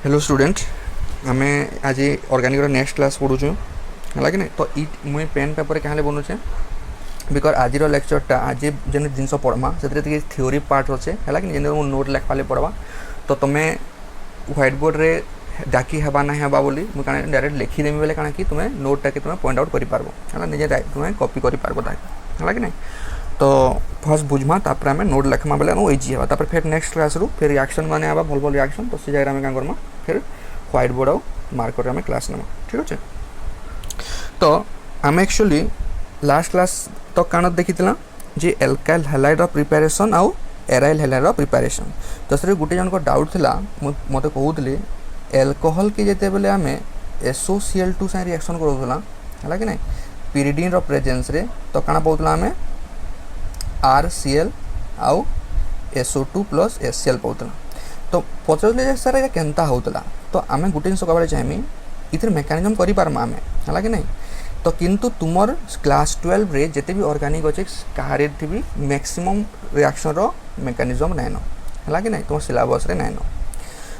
Hello student आमे आज organic next class पढ़ुचु है कि तो मुई पेन पेपर क्या बनूचे बिकज आज लेक्चरटा आज जेन जिनस पढ़मा से थ्योरी पार्ट अच्छे है कि नोट लेखा पढ़वा तो तुम्हें व्हाइट बोर्ड रे डाकी हेबा ना हेबा बोली मुझे डायरेक्ट लिखिदेमी बेले कण कि तुम्हें नोटा कि तुम्हें पॉइंट आउट कर पार्बो निजे तुम्हें कॉपी कर पार्बो है कि नहीं। तो फर्स्ट बुझमा तापर आम नोट लेखमा बेले इजी है तापर फिर नेक्स्ट क्लास रू फिर रिएक्शन माने आवा भल भल रिएक्शन तो से जगह आम क्या करमा फिर व्हाइट बोर्ड आउ मार्कर आम क्लास नमा ठीक अच्छे। तो आम एक्चुअली लास्ट क्लास तो कान देखी जे एल्काइल हैलाइड प्रिपेरेसन आउ एराइल हैलाइड प्रिपेरेसन तो से गोटे जन को डाउट थिला मते कहूतली एल्कोहल की जेते बेले आम SOCl2 से रिएक्शन करूला है कि नहीं पिरिडीन रो प्रेजेंस रे तो काना पाउतला आम RCl आउ SO2 प्लस HCl पाउतला तो पचारे सर ये केनता होतला तो आम गोटे जिन कबार चाहिए इधर मेकानिजम करि पारमा आम है कि नहीं। तो किंतु तुमर क्लास 12 रे जेते भी ऑर्गेनिक अच्छे कहारे थी मैक्सिमम रिएक्शन रो मेकानिजम नाइन है कि नहीं तुम सिलेबस रे नाइन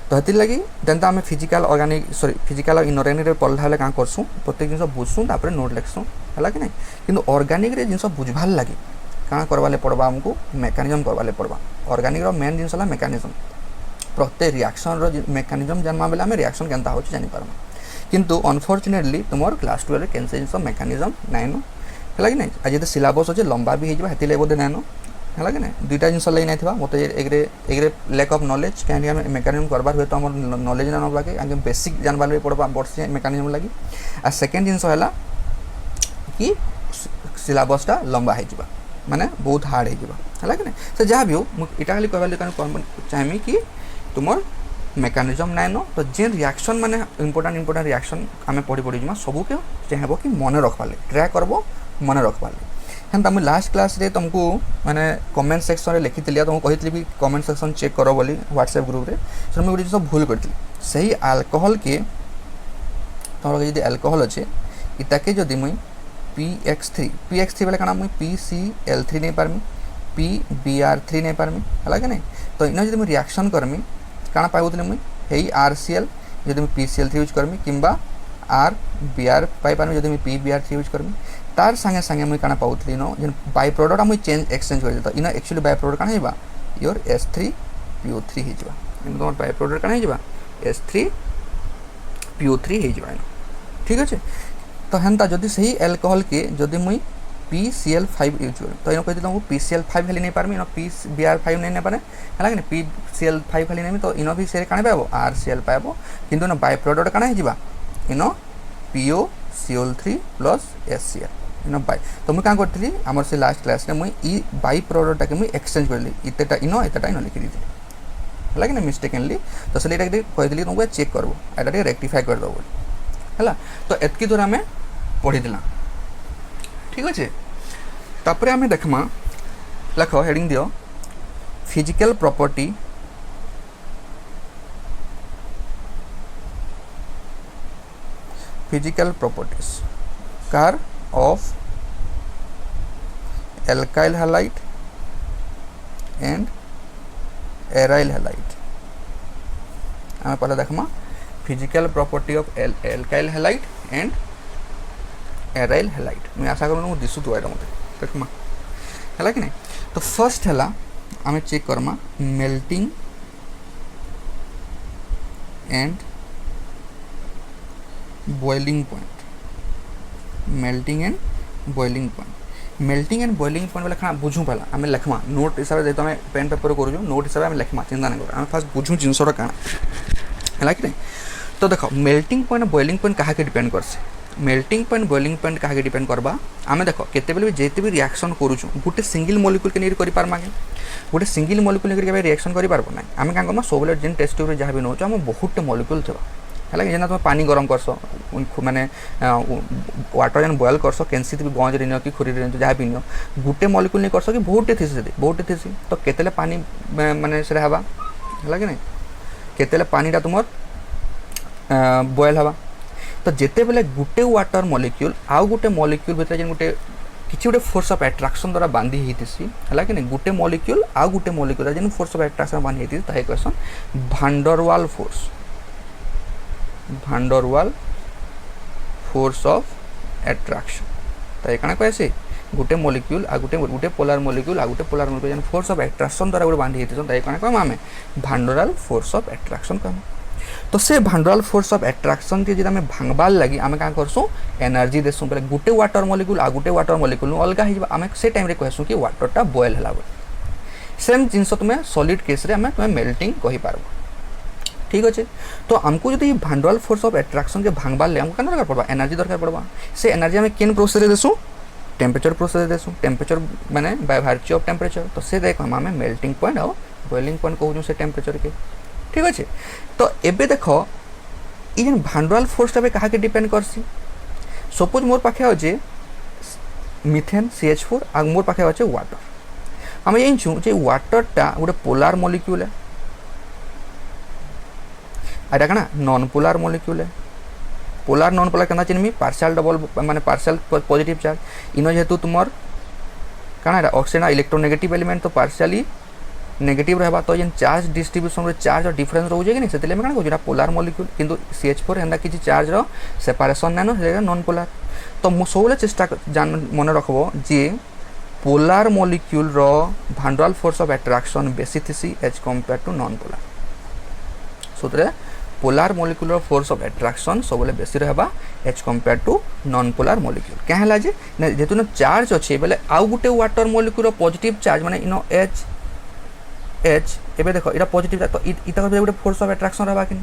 तो हेतिर लगी जेनता आम फिजिकल ऑर्गेनिक सॉरी फिजिकल और इनऑर्गेनिक रे पढ़ला बेले क्या करसुँ प्रत्येक जिन बुझसुँ तापर नोट लिखसुँ है कि नहीं किंतु ऑर्गेनिक रे जिन बुझबार लगी क्या करवाले पड़वा आमको मेकानिजम करवाले पड़वा ऑर्गेनिक रो मेन जिन है मेकानिजम प्रत्येक रिएक्शन रो मेकानिजम जानवा बेले आम रिएक्शन केनता होछि जानि पारमा किंतु अनफॉर्चुनेटली तुमर क्लास 12 कैंसर जिन मेकानिजम नाइन है कि नहीं आज तो सिलेबस अच्छे लंबा भी होती बोधे नाइन है कि नहीं दुईटा जिन लगे ना मत एक लैक ऑफ नॉलेज कहीं मेकानिजम करवार हुए तो आम नॉलेज ना नबाके आगे बेसिक जानवार भी पड़वा वर्षे मेकानिजम लगी आ सेकेंड जिन है कि सिलेबसटा लंबा हो माने बहुत हार्ड है कि नहीं से जहाँ भी हो मुझे खाली कहवा चाहिए कि तुम मेकानिजम नाइन तो जेन रिएक्शन माने इंपोर्टेंट रिएक्शन आम पढ़ी पढ़ी जा सबू के चाहब कि मन रखवाले ट्राए करब मन रखवाले हेन्ता मुझे लास्ट क्लास रे तुमको माने कमेंट सेक्शन रे लिखी तुमको कही भी कमेंट सेक्शन चेक करो बोली व्हाट्सएप ग्रुप रे सो मुझे गोटे जिन भूल करी सही अल्कोहल के तुम जी अल्कोहल अच्छे इताके जदि मुई PX3 बेले काना मुई PCl3 नहीं पारमी PBr3 नहीं पारमी है कि नहीं तो इन जब रिएक्शन करमी काना पाइबुले मुई हेई RCl जदि मैं PCl3 यूज करमी किंबा RBr पाई पारमी जदि मैं PBr3 यूज करमी तार संगे संगे मुई काना पाउतली नो जेन बाय प्रोडक्ट मुई चेंज एक्सचेंज कर देता इन एक्चुअली बाय प्रोडक्ट काना हेबा योर S3PO3 हे जबा इन तोर बाय प्रोडक्ट काना हे जबा S3PO3 हे जबा ठीक अच्छे। तो हेन्ता जदि सही एल्कोहल के जदि मुई PCl5 यूज कर तो इन कही तुमको PCl5 खाली नहीं पारमी इन PBr5 नहीं पारे है कि नहीं PCl5 खाली नहीं तो इन भी से काना पाइब RCl पाइब किंतु इन बाय प्रोडक्ट काना हे जिबा इन POCl3 plus HCl in by तो मुझे क्या करी आमर से लास्ट क्लास में मुई बाय प्रोडक्टा के मुई एक्सचेंज करली इतना इन लिखी दी है कि नहीं मिस्टेकनली तो से कही तुमको चेक करबो एटा रेक्टिफाई करदेव है तो एतकी दूर आम पढ़ीला ठीक अच्छे। तापर आम देखमा लख हेडिंग दियो फिजिकल प्रॉपर्टी कार of alkyl halide and aryl halide आम पहले देखमा physical property of alkyl halide and aryl halide मुझे आशा करूँ दिशु तो आएगा मत देखमा है कि नहीं। तो फर्स्ट है आम चेक करमा melting and boiling point melting and boiling point बोले खाना बुझू पहला आम लिखमा नोट हिसाब से जेहतु पेन पेपर करूँ नोट हिसाब से आम लिखमा चिंता नहीं कर फास्ट बुझू जिनसटा काण है कि नहीं। तो देख मेल्टिंग पॉइंट बॉइलिंग पॉइंट क्या डिपेंड करसे मेल्टिंग पॉइंट बॉइलिंग पॉइंट क्या डिपेंड करवा आम देख केते भी जेते भी रिएक्शन करूँ गोटे सिंगल मॉलिक्यूल के नहीं करें गोटे सिंगल मॉलिक्यूल लेकर रिएक्शन कर पार्ब ना आम क्या करना सब जेन टेस्ट ट्यूब जहाँ भी नौ आम बहुत मॉलिक्यूल थी है जेना तुम पानी गरम करस माने वाटर जेन बॉयल करस कैंसी भी गंज रे कि खुरी रे जहाँ भी नियो गोटे मॉलिक्यूल नहीं करस कि बहुत थी तो केते पानी माने से हवा है कि नहीं केते पानीटा तुम बॉयल हवा तो जिते बेले गोटे वाटर मॉलिक्यूल आउ गोटे मॉलिक्यूल भितर जेन गोटे किसी गोटे फोर्स ऑफ एट्राक्शन द्वारा बांधी होती है कि नहीं गोटे मॉलिक्यूल आउ गोटे मॉलिक्यूल जेन फोर्स ऑफ एट्राक्शन बांधी होती है कहसन भांडरवाल फोर्स भांडरवाल फोर्स ऑफ एट्रैक्शन। तो ये कण कहे गोटे मॉलिक्यूल आ गोटे पोलार मॉलिक्यूल आ गोटे polar molecule force of attraction द्वारा गोटे बांधी होती है कण कहम आम भांडरवाल फोर्स ऑफ एट्रैक्शन कहम। तो से भांडरवाल फोर्स ऑफ एट्रैक्शन के आम भांगबार लगी आम क्या करसूँ एनर्जी देसूँ बोले गोटे वाटर मॉलिक्यूल आ गोटे वाटर मॉलिक्यूल अलग हो से टाइम रे कहसूँ कि वाटरटा बॉयल है सेम जिनस तुम्हें सॉलिड केस रे तुम्हें मेल्टिंग कहि पारबो। ठीक अच्छे। तो आमको जो भांडरवाल फोर्स ऑफ एट्रैक्शन के भांगबार ले आमको क्या दरकार पड़वा एनर्जी दरकार पड़वा। से एनर्जी आम केन प्रोसेस देसूँ टेम्परेचर प्रोसेस देसूँ टेम्परेचर माने बाय भार्च्यू ऑफ टेम्परेचर। तो से देख आम मेल्टिंग पॉइंट और बॉइलिंग पॉइंट कहूँ से टेम्परेचर के। ठीक अच्छे। तो एबे देख ये भांडरवाल फोर्स क्या डिपेंड करसी सपोज मोर पाखे अच्छे मिथेन CH4 आ मोर पाखे अच्छे वाटर आम जानूँ जे वाटरटा गोटे पोलार मॉलिक्यूल है आटा क्या नॉन पोलार मॉलिक्यूल है। पोलार नॉन पोलार क्या चिन्हमी पार्शियल डबल माने पार्शियल पॉजिटिव चार्ज इन जेहेतु तुम क्या ऑक्सीजन इलेक्ट्रोनेगेटिव एलिमेंट तो पार्शियली नेगेटिव रहा। तो ये चार्ज डिस्ट्रीब्यूशन चार्ज और डिफरेंस रोचे कि नहीं से क्या कहूँ पोलार मॉलिक्यूल किंतु CH4 एंदा किसी चार्ज रो सेपारेशन नाइन से नॉन पोलार। तो मु सब चेष्टा मन रखब जे पोलार मॉलिक्यूल रो भांडरवाल फोर्स ऑफ एट्रैक्शन बेसी थी as compare to non polar. सूत्र पोलार मॉलिक्यूल रो फोर्स ऑफ एट्रैक्शन सब बेसी रहा as compare to non polar molecule क्या है जेहेतु न चार्ज अच्छे बोले आउ गोटे वाटर मॉलिक्यूल पॉजिटिव चार्ज माने इन एच एबे देखो इटा पॉजिटिव तो इता गोटे फोर्स ऑफ एट्रैक्शन रहा कि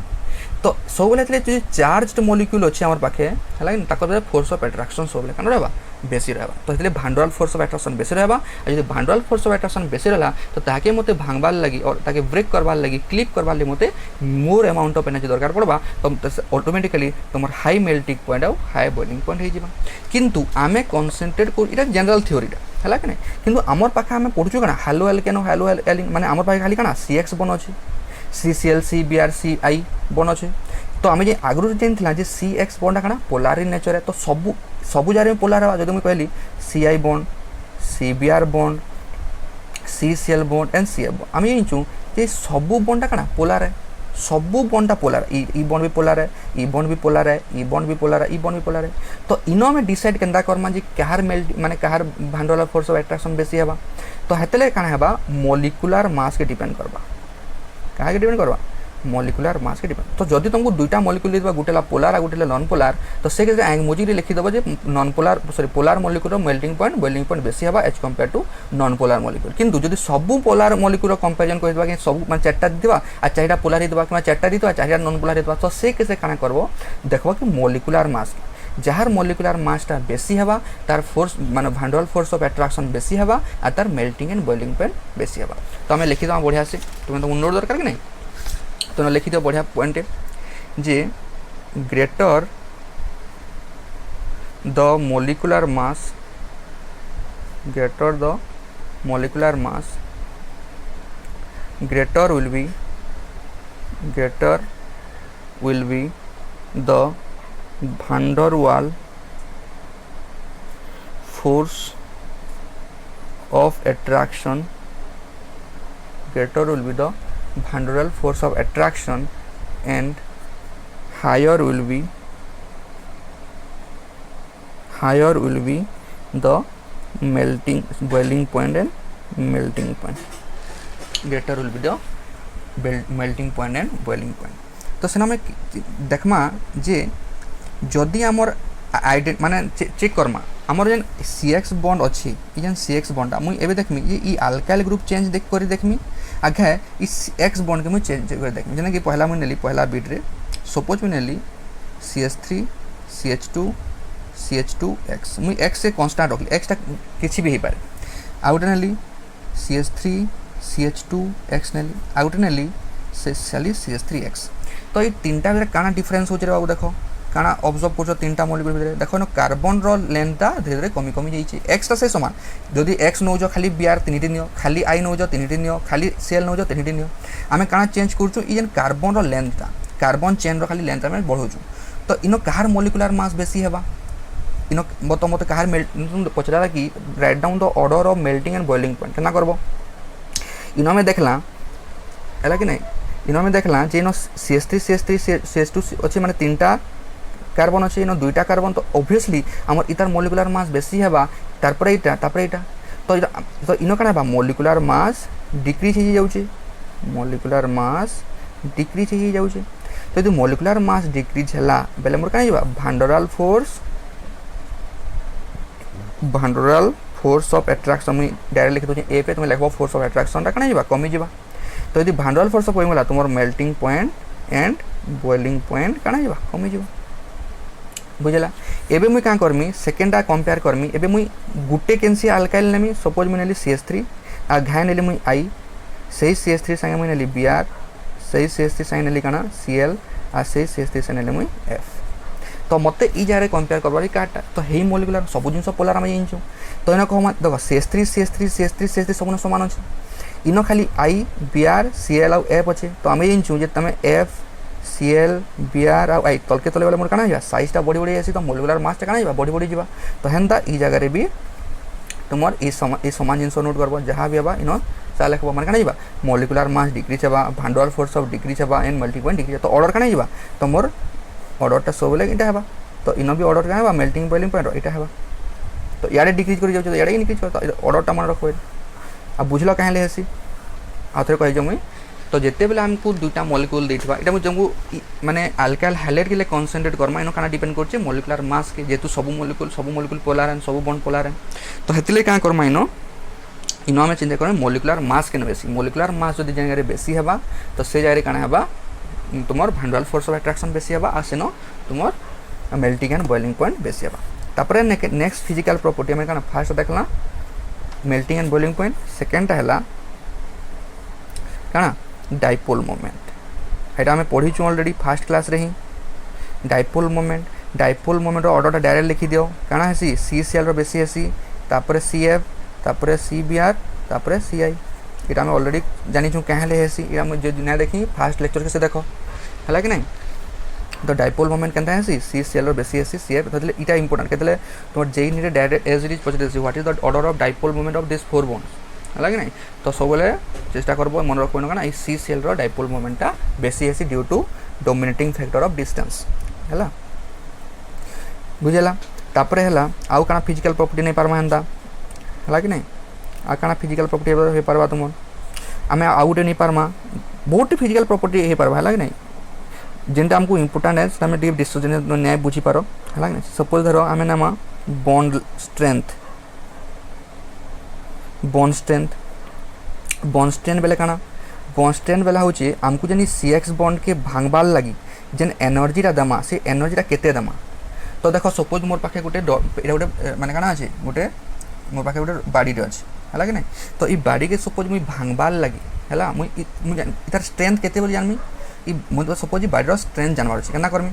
तो सब जो चार्ज मॉलिक्यूल अच्छे आम पाखे है फोर्स ऑफ एट्रैक्शन सब क्या रहा बेसी रहा। तो इसलिए भांडरवाल फोर्स ऑफ एट्रैक्शन बेसी रहा और जो भांडरवाल फोर्स ऑफ एट्रैक्शन बेसी रहा तो ताके मते भांगबार लगी और ताके ब्रेक करबार लगी क्लिप करबार लगी मते मोर अमाउंट ऑफ एनर्जी दरकार पड़वा। तो ऑटोमेटिकली तुम हाई मेल्टिंग पॉइंट और हाई बॉइलिंग पॉइंट हो किंतु आमे कॉन्सेंट्रेट को इटा जनरल थ्योरीटा है कि किंतु आमर पाखे आम पढ़ुचु क्या हालो एल्केनो हालो एलिन माने आमर पाखे खाली क्या CX बन अच्छे CCl CBr CI बन अच्छे। तो आम जो आगुरी जानला CX बॉन्डा क्या पोलार इन नेचर है। तो सबू जगह पोलार है जो मुझे कहली CI bond CBr bond CCl bond and CF bond आम जानूँ जे सबू बॉन्डा क्या पोलार है सबू बॉन्डा पोलार ई बॉन्ड भी पोलार है ई बॉन्ड भी पोलार है ई बॉन्ड भी पोलार है ई बॉन्ड भी पोलार है। तो इनो आम डिसाइड केन्दा करमा जे कहार मेल्ट माने कहार भांडरवाल फोर्स ऑफ एट्रैक्शन बेसी है। तो हेतले काना है मॉलिक्यूलर मास के डिपेंड करवा क्या डिपेंड करवा मॉलिक्यूलर मास के डिपेंड। तो जदि तुमको दुईटा मॉलिक्यूल दे गोटे पोलार आ गोटे नॉन पोलार तो से मुझे लिखिदेव जे non polar sorry polar molecule melting point boiling point बेसी है as compare to non polar molecule. किंतु जदि सबू पोलार मॉलिक्यूल कंपेरिजन करवा कि सब मैं चार्टा दीवा आ चारिटा पोलार देवा कि चार्टा दीवा चारिटा नॉन पोलार देवा तो से कैसे काना करबो देखबो कि मॉलिक्यूलर मास जार मॉलिक्यूलर मासटा बेसी है तार फोर्स माने भांडरवाल फोर्स ऑफ एट्रैक्शन बेसी है आ तार मेल्टिंग एंड बॉइलिंग पॉइंट बेसी है। तो आम लिखिद बढ़िया से तुम्हें तो नोट दरकार कि नहीं तो लिखिद बढ़िया point J greater the molecular mass greater will be the van der Waal force of attraction greater will be the van der Waal force of attraction and higher will be the boiling point and melting point greater will be the melting point and boiling point। तो सेना में देखमा जे जदि आमर आइडेंट माने check Karma आमर जेन CX bond अच्छी जेन CX bond मुई एबे देखमी ये ई अल्काइल ग्रुप चेंज देख करी देखमी आगे ई X बॉन्ड के मुई चेंज कर देखमी जेना कि पहला मुई नेली पहला बिट रे सपोज मुई नेली CH3 CH2 CH2X मुई X से कांस्टेंट रखली X टा किछि भी हे पारे आ गोटे नेली CH3 CH2X नेली आ गोटे नेली से साली CH3X। तो ये तीनटा भितर काना डिफरेंस होचे रे बाबू देखो काना ऑब्जर्व करछो तीनटा मॉलिक्यूल भितर देखो न कार्बन रो लेंथटा धीरे धीरे कमी कमी जाइछे X टा से समान जदि X नौ जो खाली Br तीनटी नियो खाली I नौ जो तीनटी नियो खाली Cl नौ जो तीनटी नियो आमे काना चेंज करछु ई जेन कार्बन रो लेंथटा कार्बन चेन रो खाली लेंथ आमे बढ़ौछु तो इनो कहार मॉलिक्यूलर मास बेसी हेबा इनो मत कहार मेल्ट पचरा कि write down the order of melting and boiling point केना करबो इनो में देखला हैला कि नहीं इन आम देखला जे इन CH3 CH2 अच्छे माने 3टा कार्बन अच्छे इन 2टा कार्बन तो ऑब्वियसली आम इतार मॉलिक्यूलर मास बेसी है तारपर एटा तो इन कण है मॉलिक्यूलर मास डिक्रीज हो जाऊे मॉलिक्यूलर मास डिक्रीज हो जाऊे तो यदि मॉलिक्यूलर मास डिक्रीज है बेले मोर कण भांडोराल फोर्स ऑफ एट्रैक्शन मुझे डायरेक्ट लिखि दूँ ए पे तुम लिख फोर्स ऑफ एट्रैक्शन कण है कमी जा तो यदि भांडोराल फोर्स ऑफ कमीगला तुम melting point and boiling point कण है कमी जा बुझला एबे मुई क्या करमी सेकेंडा कंपेयर करमी एबे मुई गुटे केनसी अल्काइल नेमी सपोज मुई नेली CH3 आ घाय नेली मुई आई सही CH3 संगे मुई नेली Br सही CH3 संगे नेली काना Cl आ सही CH3 संगे नेली मुई F तो मते ई जारे कंपेयर करबारी काटा तो हेई मॉलिक्यूलर सब जिंस पोलर हम जिंचु तो इना कहमा देखो CH3 सब समान अछि इनो खाली I Br Cl uh F अछि तो हम जिंचु जे तमे F Cl Br uh I तलके तले वाला मोर काना जा साइजटा बड़ी बड़ी आसी तो मॉलिक्यूलर मासटा काना जा बड़ी बड़ी जीवा तो हेंदा ई जगह रे भी तुमर ई समान जिंस नोट करबो जहां भी हबा इनो सा लिखबो माने काना जीवा मॉलिक्यूलर मास डिक्रीज हबा भांडोराल फोर्स ऑफ डिक्रीज हबा एंड मल्टी पॉइंट डिक्रीज तो ऑर्डर काना जीवा तो मोर ऑर्डरटा सब ले इटा हबा तो इनो भी ऑर्डर काना हबा मेल्टिंग बॉइलिंग पॉइंट इटा हबा तो याडे डिक्रीज करि जाउ तो याडे डिक्रीज कर तो ऑर्डरटा मन रखो आ बुझलो काहे ले हसी आथरे कहि जे मुई तो जिते बेले आमको दुईटा मॉलिक्यूल देथिबा एटा मुझे जंगु माने अल्काइल हाइलाइट के लिए कंसंट्रेट करमा इनो काना डिपेंड करछे मॉलिक्यूलर मास के जेतु सब मॉलिक्यूल पोलर एंड सब बॉन्ड पोलर है तो हेतिले का करमा इनो आम चिंता करें मॉलिक्यूलर मास के बेसी मॉलिक्यूलर मास जदि जगह बेसी हबा तो से जगह काना हबा तुमर भांडोराल फोर्स ऑफ अट्रैक्शन बेसी हबा आ सेनो तुमर मेल्टिंग एंड बॉइलिंग पॉइंट बेसी हबा तापरे नेक्स्ट फिजिकल प्रॉपर्टी में काना फर्स्ट देखला melting and boiling point second हला काना डाइपोल मोमेंट एटा हमें पढ़ीचु ऑलरेडी फर्स्ट क्लास रे ही डाइपोल मोमेंट ऑर्डर डायरेक्ट लिखि दियो काना हेसी CCl रो बेसी हेसी तापरे CF तापरे CBr तापरे CI एटा हमें ऑलरेडी जानि छु कहले हेसी एटा मुझे ना देखी फर्स्ट लेक्चर के से देखो हला कि नहीं तो डाइपोल मोमेंट केनता हेसी CCl रो बेसी हेसी CF तले इटा इंपोर्टेंट केतले तोर जेई नीडे direct as it is positive what is the order of dipole moment of this four bonds है कि नहीं तो सब चेष्टा करब मन रखो ना CCl रो डाइपोल मोमेंटा बेसी हेसी due to dominating factor of distance है बुझेला तापरे है आउ काना फिजिकल प्रॉपर्टी नहीं पारमा हेंदा है कि नहीं आ काना फिजिकल प्रॉपर्टी हो पारबा तुम आम आउ गोटे नहीं पारमा बहुत फिजिकल प्रॉपर्टी हो पारबा है कि नहीं जेनटा आमको इंपोर्टेंट है आम डी डिस्कशन न्याय बुझी पार है कि नहीं सपोज धर आम नामा बॉन्ड स्ट्रेंथ बेले काना बॉन्ड स्ट्रेंथ बेला हूँ आमको जेन CX बॉन्ड के भांगबार लगी जेन एनर्जीटा दमा से एनर्जीटा केते दमा तो देखो सपोज मोर पाखे गोटे गोटे माने काना अच्छे गोटे मोर पाखे गोटे बाड़ीटे अच्छे है कि नहीं तो ये बाड़ी के सपोज मुझे भांगबार लगी है मुझे इतार स्ट्रेंथ केते बोली जानमी मुझे सपोज बाड़ीर स्ट्रेंथ जानवर अच्छे क्या करमी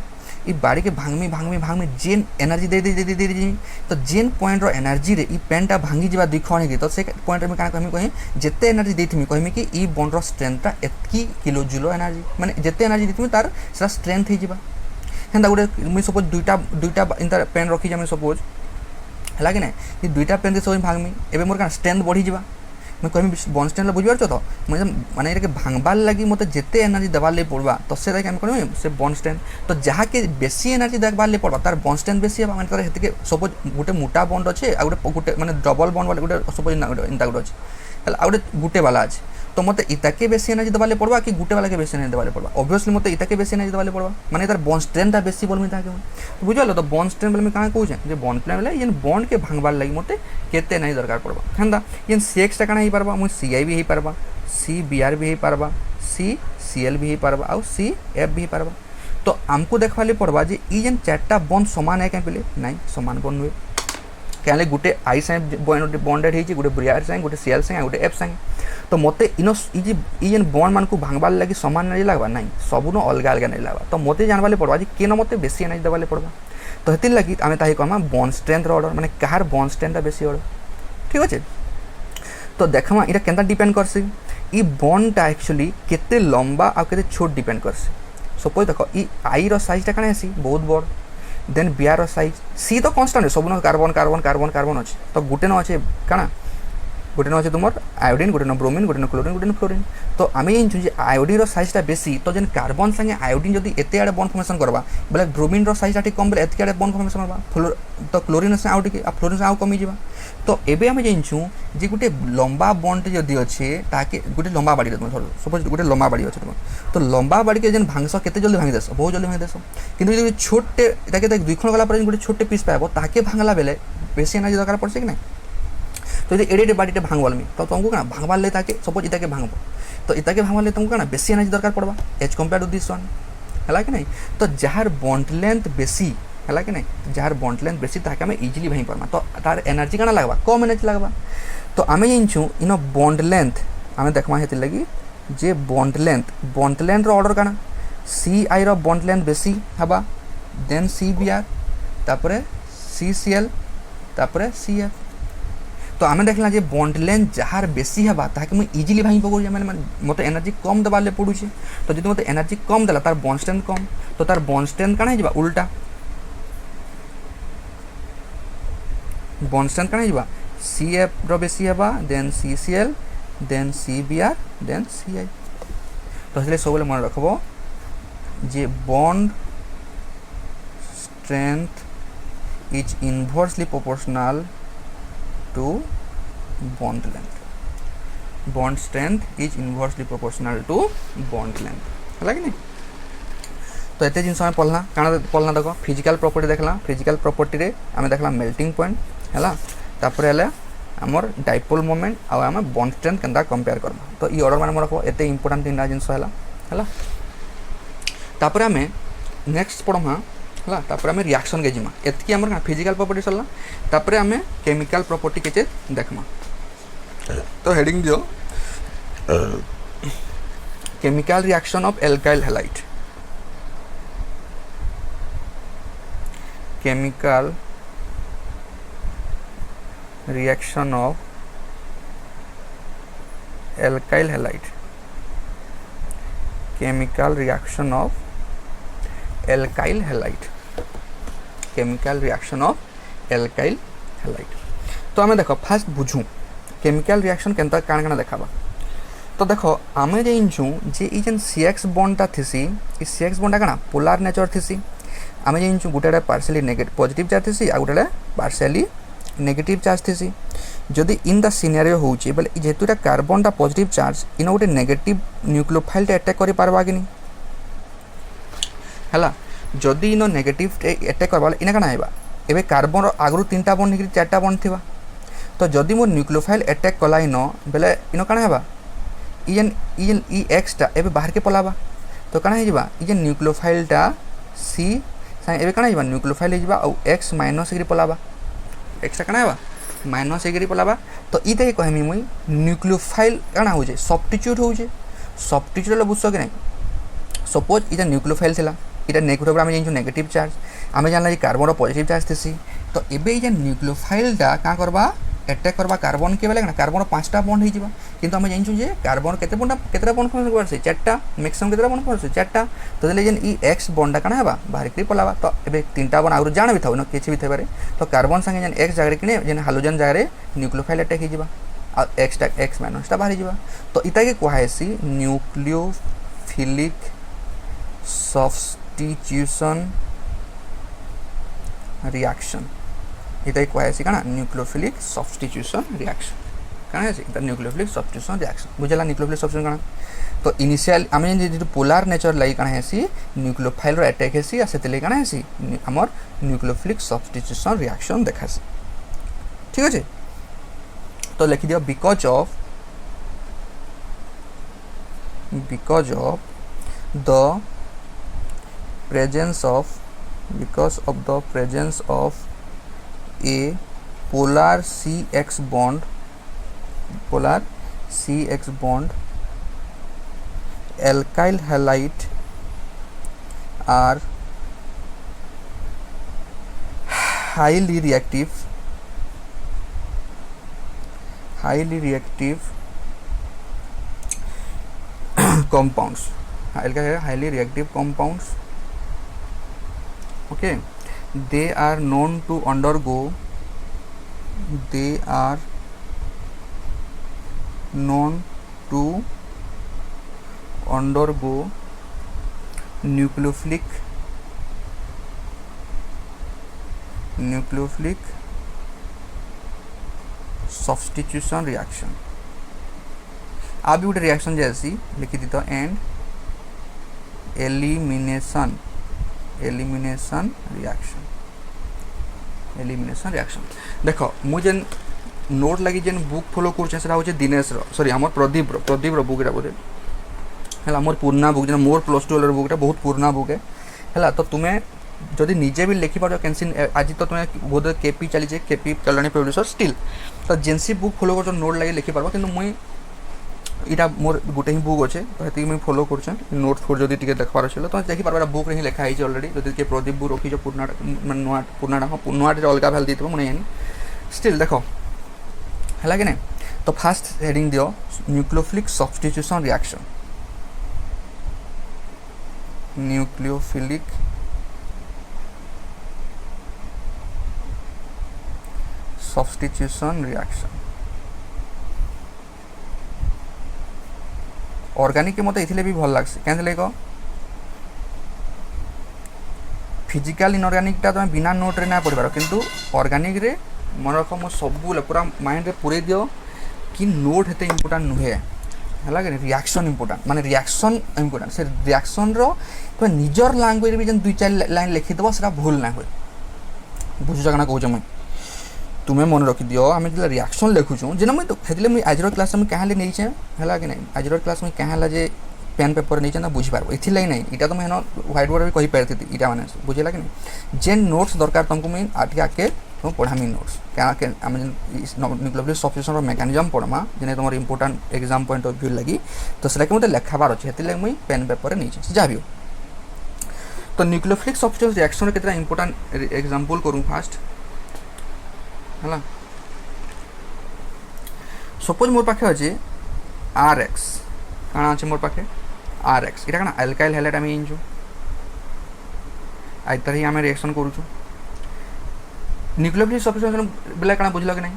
ये बाड़ी के भांगमी जेन एनर्जी दे दे तो जेन पॉइंट रो एनर्जी रे ई पेनटा भांगी जा दुई खण की तो से पॉइंट में क्या कहीं जिते एनर्जी देथमी कहमी कि ई बॉन्ड रो स्ट्रेंथटा एतकी किलो जूल एनर्जी माने जिते एनर्जी देथमी तार सेटा स्ट्रेंथ ही जिबा हेंदा गोटे मुई सपोज दुईटा इंटर पेन रखी जा सपोज है कि नहीं ये दुईटा पेन दे सब भांगमी एबे मोर का स्ट्रेंथ बढ़ी जिबा मैं कहमी बॉन्ड स्ट्रेंथ बुझी पार तो मुझे माने ये भांगबार लगी मत जिते एनर्जी देवार लगे पड़वा तो से कहमी से बॉन्ड स्ट्रेंथ तो जहाँ के बेसी एनर्जी देवार लगे पड़वा तार बॉन्ड स्ट्रेंथ बेसी है माने तार हेतिके सपोज गोटे मोटा बॉन्ड अच्छे आ गोटे माने डबल बॉन्ड वाला गोटे सपोज इंता गोटे अच्छे आ गोटे वाला अच्छे तो मत इताके बेसी एनर्जी देवार लगे पड़वा कि गुटे वाला के बेसी एनर्जी देवार पड़वा ऑब्वियसली मत इताके बेसी एनर्जी देवार पड़वा माने तार बॉन्ड स्ट्रेंथटा बेसी बोलमी ताके तो बुझल तो बॉन्ड स्ट्रेंथ बोले कहाँ कहूँ जे बॉन्ड स्ट्रेंथ बोले ये बॉन्ड के भांगबार लगी मत केते एनर्जी दरकार पड़वा हेंदा ये CX काना ही पारबा मुझे CI भी ही पारबा CBr भी ही पारबा CCl भी ही पारबा आउ CF भी ही पारबा तो आमको देखवाले पड़वा जे ई जेन चारटा बॉन्ड समान है क्या पहले नहीं समान बॉन्ड हुए क्या गोटे आई संगे बॉन्डेड होती गोटे Br संगे गोटे Cl संगे गोटे F संगे तो मत इन जेन बॉन्ड मान को भांगबार लगी समान एनर्जी लगवा नहीं सबून अलग अलग एनर्जी लगवा तो मत जानवाले पड़वा केन मत बेसी एनर्जी देवाले पड़वा तो हेतिर लगी आम ताही कहमा बॉन्ड स्ट्रेंथ ऑर्डर माने कहार बॉन्ड स्ट्रेंथ बेसी ऑर्डर ठीक अच्छे तो देखमा इटा केनता डिपेंड करसी ई बॉन्डटा एक्चुअली केते लंबा आ केते छोट डिपेंड करसी सपोज देखो ई आई रो साइजटा काना हेसी बहुत बड़ देन Br रो साइज C तो कांस्टेंट है सबुन कार्बन अच्छे तो गुटे न अच्छे काना गोटे अच्छे तुम आयोडीन गोटे ब्रोमीन गोटे क्लोरीन गोटे फ्लोरीन तो आम जानूँ जे आयोडीन साइजटा बेसी तो जेन कार्बन संगे आयोडीन जब एत आड़े बॉन्ड फॉर्मेशन करवा बोले ब्रोमीन साइजटा ठीक कम बोले एत आड़े बॉन्ड फॉर्मेशन करवा तो क्लोरीन से आउ टे फ्लोरीन से आउ कमी जा तो एबे आम जानूँ जे गोटे लंबा बॉन्ड जदि अच्छे ताके गोटे लंबा बाड़ी सपोज गोटे लंबा बाड़ी अच्छे तुम तो लंबा बाड़ी के जेन भांगस केते जल्दी भांगी देस बहुत जल्दी भांगी देस कि छोटे दुई खंड गला गोटे छोटे पीस पाइब ताके भांगला बेले बेसी एनर्जी दरकार पड़े कि ना तो ये एडे बाड़ीटे भांगवाल में तो तुमको क्या भांगवार ले ताके सपोज इताके भांगब तो इताके भांगवार तुमको क्या बेसी एनर्जी दरकार पड़वा as compare to this one है कि नहीं तो जार बॉन्ड लेंथ बेसी है कि नहीं जार बॉन्ड लेंथ बेसी ताके आम इजिली भांगी पार्मा तो तार एनर्जी काना लगवा कम एनर्जी लगवा तो आम जानूँ इन बॉन्ड लेंथ आम देखमा हेति लगी जे बॉन्ड लेंथ रो ऑर्डर काना सी आई रो बॉन्ड लेंथ बेसी हबा देन सी बी आर तापरे सी सी एल तापरे सी एफ तो आम देखला जे बॉन्ड लेंथ जार बेसी हबा ताके मुझे इजिली भांगी पकड़ मैंने मत एनर्जी कम देवार पड़ू तो जो मत एनर्जी कम देला तार बॉन्ड स्ट्रेंथ कम तो तार बॉन्ड स्ट्रेंथ काना हो उल्टा बॉन्ड स्ट्रेंथ काना हो सी एफ रो बेसी हबा then C C L then C B R then C I तो इसलिए सब मन रखब जे bond strength is inversely proportional to bond length bond strength is inversely proportional to bond length है कि नहीं तो एत जिन पढ़ला काना पढ़ला देख फिजिकल प्रॉपर्टी देखला फिजिकल प्रॉपर्टी रे आम देखला मेल्टिंग पॉइंट है तापर है आमर डाइपोल मोमेंट आम बॉन्ड स्ट्रेंथ केनता कंपेयर करबा तो ये ऑर्डर माने रखो एत इंपोर्टेंट तीन जिनस है तापर आम नेक्स्ट पढ़मा है तापर आम रिएक्शन के जिमा एतकी आमर फिजिकल प्रॉपर्टी सरला तापर आम केमिकल प्रॉपर्टी के देखमा तो हेडिंग दियो chemical reaction of alkyl halide chemical reaction of alkyl halide chemical reaction of alkyl halide chemical reaction of alkyl halide तो आम देख फास्ट बुझू केमिकल रिएक्शन केनता काण काण देखाबा तो देख आम जानूँ जे जेन CX बॉन्डटा थीसी ई CX बॉन्डटा काण पोलार नेचर थीसी आम जानूँ गोटे पार्शियली नेगेटिव पॉजिटिव चार्ज थीसी आ गोटे पार्शियली नेगेटिव चार्ज थी जदि इन द सिनेरियो होची बोले जेहेतु कार्बनटा पॉजिटिव चार्ज इन गोटे नेगेटिव न्यूक्लियोफाइल अटैक कर पारबा कि नहीं है जदि इन नेगेटिव अटैक करवा इन क्या आइबा एबे कार्बन आगु 3टा बॉन्ड नहीं 4टा बॉन्ड थिबा तो जदि मोर न्यूक्लियोफाइल अटैक कला इन बेले इन क्या हेबा ई एक्सटा एबे बाहर के पलाबा तो क्या होगा ये न्यूक्लियोफाइलटा सी एबे क्या होगा न्यूक्लियोफाइल होगा और एक्स माइनस एग्री पलाबा एक्सट्रा क्या है माइनस एग्री पलाबा तो ये कहमी मुई न्यूक्लियोफाइल क्या हो सब्स्टिट्यूट हो सब्स्टिट्यूट बुझ कि नहीं सपोज ये न्यूक्लियोफाइल थी ये नेगेटिव आम जानूँ नेगेटिव चार्ज आम जानला कार्बन पॉजिटिव चार्ज थी तो ये न्यूक्लियोफाइलटा क्या करवा अटैक करवा कार्बन के बेले कार्बन 5टा बॉन्ड हो किंतु आम जानूँ जे कार्बन केते बॉन्ड फॉर्म कर 4टा मैक्सिमम केते बॉन्ड फॉर्म 4टा तो जेन ई एक्स बॉन्डटा काना हेबा बाहर के पलाबा तो एबे 3टा बॉन्ड आगु जान भी थाउ न किछि भी थेबारे तो कार्बन संगे जेन एक्स जगह किने जेन हाइड्रोजन जगह न्यूक्लियोफाइल अटैक हो जिबा आ एक्स माइनसटा बाहर जिबा तो इता के कहासी न्यूक्लियोफिलिक सब्स्टिट्यूशन रिएक्शन इतना कहासी क्या न्यूक्लियोफिलिक सब्स्टिट्यूशन रिएक्शन क्या है न्यूक्लियोफिलिक सब्स्टिट्यूशन रिएक्शन बुझला न्यूक्लियोफिलिक सब्स्टिट्यूशन क्या तो इनिशियल आम जो पोलार नेचर लगी क्या है न्यूक्लियोफाइल अटैक है से क्या है आमर न्यूक्लियोफिलिक सब्स्टिट्यूशन रिएक्शन देखासी ठीक अच्छे तो लिखि दियो because of the presence of a polar CX bond alkyl halide are highly reactive compounds highly reactive compounds okay they are known to undergo known to undergo nucleophilic substitution reaction. आप भी गोटे reaction जैसी लिखी दी तो and elimination reaction देख मु जेन note लगी जेन book follow कर दिनेश सॉरी आम प्रदीप बुक बोधे है मोर पुराना बुक जेन मोर प्लस 2 बुकटा बहुत पुराना बुक है तो तुम्हें जदि निजे भी लिखिपार कैंसिन आज तो तुम्हें बोध केपी चली केपी चलानी प्रोड्यूसर स्टिल तो जेनसी बुक फॉलो कर नोट लगे लिखिपार कि मुई इटा मोर गोटे ही बुक अच्छे तो ये मुझे फॉलो कर नोट फोट जब टी देखार अच्छे तो देखिपार बुक ही लिखाई अलरेडी जब किए प्रदीप बुक रखी पुराना नुआटे अलग भैल देते मुझे स्टिल देख है कि नहीं तो फास्ट हेडिंग दियो nucleophilic substitution reaction nucleophilic substitution reaction organic के मत ये भी भल लगे क्या फिजिकल इनऑर्गेनिक टा तुम बिना नोट रे ना पढ़ पार किंतु ऑर्गेनिक रे मन रख मो सब पूरा माइंड रे पूरे दियो कि नोट हेते इम्पोर्टेंट नुहे है कि रिएक्शन इम्पोर्टेंट माने रिएक्शन इम्पोर्टेंट से रिएक्शन रो तो निजर लैंग्वेज भी जन 2-4 लाइन लिखिदेव से भूल ना हुए बुझुच क्या कौच मुझे तुम्हें मन रखी दियो आम जो रिएक्शन लिखुचु जेना मुझे तो मुझे आज क्लास में क्या नहीं है कि नहीं आज क्लास में क्या जे पेन पेपर नहीं ना बुझीपार इथि लगी नहीं इटा तो मैं व्हाइट बोर्ड भी कही पारि इटा मैंने बुझेगा कि नहीं जेन नोट्स दरकार तुमको मुझे आगे आके तुम पढ़ामी नोट्स क्या न्यूक्लियोफिलिक सब्स्टिट्यूशन मेकानिजम पढ़मा जेने तुम important exam point of view लगी तो सेटा मत लिखाबार अच्छे से मुझे पेन पेपर नहीं जहाँ भी तो न्यूक्लियोफिलिक सब्स्टिट्यूशन रिएक्शन केतना इंपोर्टेंट एग्जांपल करूँ फास्ट है सपोज मोर पाखे अच्छे RX काना अच्छे मोर पाखे RX इटा काना अल्काइल हैलाइड आम इंजु आइतर ही आम रिएक्शन करूँ न्यूक्लियोफिलिक सब्स्टिट्यूशन बेले काना बुझल कि नहीं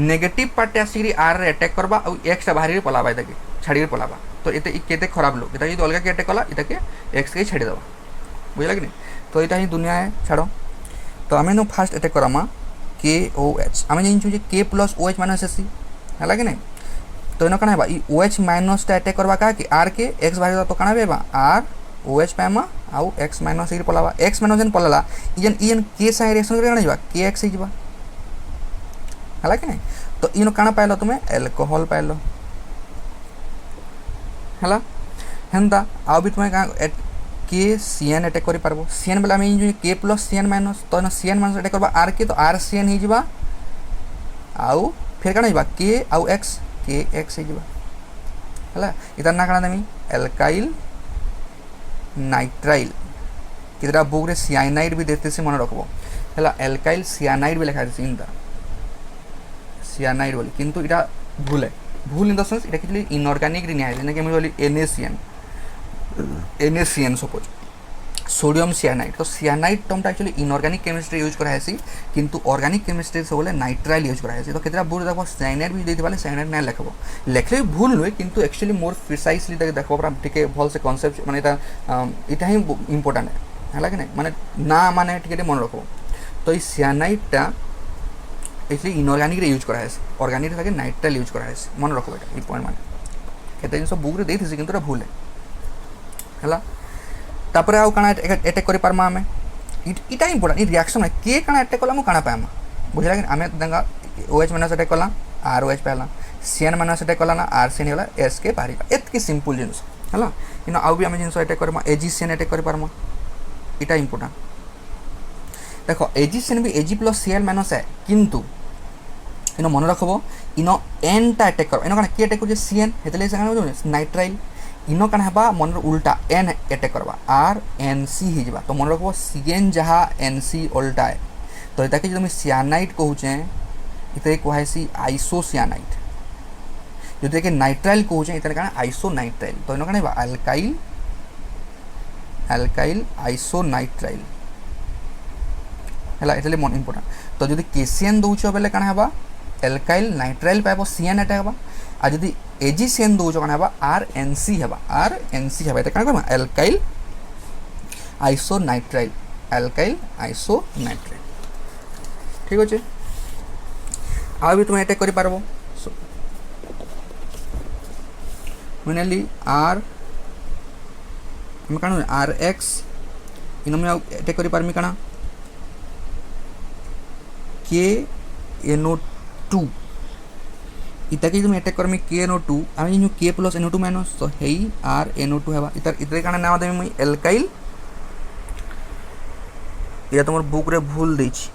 नेगेटिव पार्ट आसिक R रे अटैक करबा और X बाहरी पलाबा इताके छाड़ी पलाबा तो ये केते खराब लोग इता अलग के अटैक कला इताके X के छाड़ी दबा बुझल कि नहीं तो यहाँ ही दुनिया है छाड़ तो आम फास्ट अटैक करमा KOH आम जानूँ K plus OH minus SC है कि नहीं तो इन कण है OH माइनस अटैक करवा क्या कि R के X बाहर तो कण R OH पाइमा आउ X माइनस पलावा X माइनस जेन पलाला इन K साइ रिएक्शन कर कण KX है कि नहीं तो इन कण पाइल तुम्हें एल्कोहल पाइल है हेन्ता आउ भी तुम्हें के CN अटैक कर पार CN बेला आम के प्लस CN माइनस तो CN माइनस अटैक करवा R के तो R CN हो आउ फिर कण हो के आउ X के X है इतार ना कण देमी एल्काइल नाइट्राइल कितना बुक रे सियानाइड भी देते से मन रखब है एल्काइल सियानाइड भी लिखा इंता सियानाइड बोली किंतु इटा भूल है भूल इन द सेंस इटा कि इनऑर्गेनिक रे निया जेना कि हम बोली NaCN सपोज सोडियम सियानाइड तो cyanide टर्मटा actually inorganic chemistry use कराएसी किंतु ऑर्गेनिक केमिस्ट्री से बोले नाइट्राइल यूज कराएसी तो केतरा बुर देखो साइनाइड भी देति वाले साइनाइड ना लिखबो लिखले भी भूल नुए किंतु एक्चुअली मोर प्रिसाइसली देखो पूरा टिके भल से कांसेप्ट माने इटा ही इंपोर्टेंट है कि नहीं माने ना माने टिके मन रखो तो ये सियानाइडटा एक्चुअली इनऑर्गेनिक रे यूज कराएसी ऑर्गेनिक रे नाइट्राइल यूज कराएसी मन रखो बेटा ये पॉइंट माने केते जिंस बुक रे देथि किंतु भूल है तापर आउ काना अटैक करि पारमा आमे इटा इंपोर्टेंट रिएक्शन है के काना अटैक कला मु काना पामा बुझला कि आमे दंगा OH माइनस अटैक कला ROH पाला CN माइनस अटैक कला ना RCN होला S के पारी एतकी सिंपल जिंस हला इन आउ भी आमे जिंस अटैक करमा AgCN अटैक करि पारमा इटा इंपोर्टेंट देखो AgCN भी Ag प्लस Cl माइनस है किंतु इन मन रखबो इन N टा अटैक कर इन काना के अटैक कर CN हेतले से काना नाइट्राइल इन कण है मन उल्टा N अटैक करवा RNC हो तो मन रखो CN जहाँ NC उल्टा है तो ये कि तुम सियानाइड कहूचे इतने कहे आइसोसियानाइड जो देखिए नाइट्राइल कहूचे इतने क्या आइसोनाइट्राइल तो इन कण अल्काइल अल्काइल आइसोनाइट्राइल है ये मन इंपोर्टेंट तो जो KCN दौच बेले क्या है एल्काइल नाइट्राइल पाइब CN अटैक आ जदि AgCN दौच कौन है RNC है RNC है क्या कह एल्काइल आइसोनाइट्राइल ठीक अच्छे आ भी तुम अटैक कर पारबो फाइनली आर कौन RX इन में अटैक कर पारमी कना KNO2 इतना कि तुम अटैक करमी KNO2 आम इन K प्लस NO2 माइनस तो है RNO2 है इतर कारण नाम देमी मुई एल्काइल या तुम बुक रे भूल देछि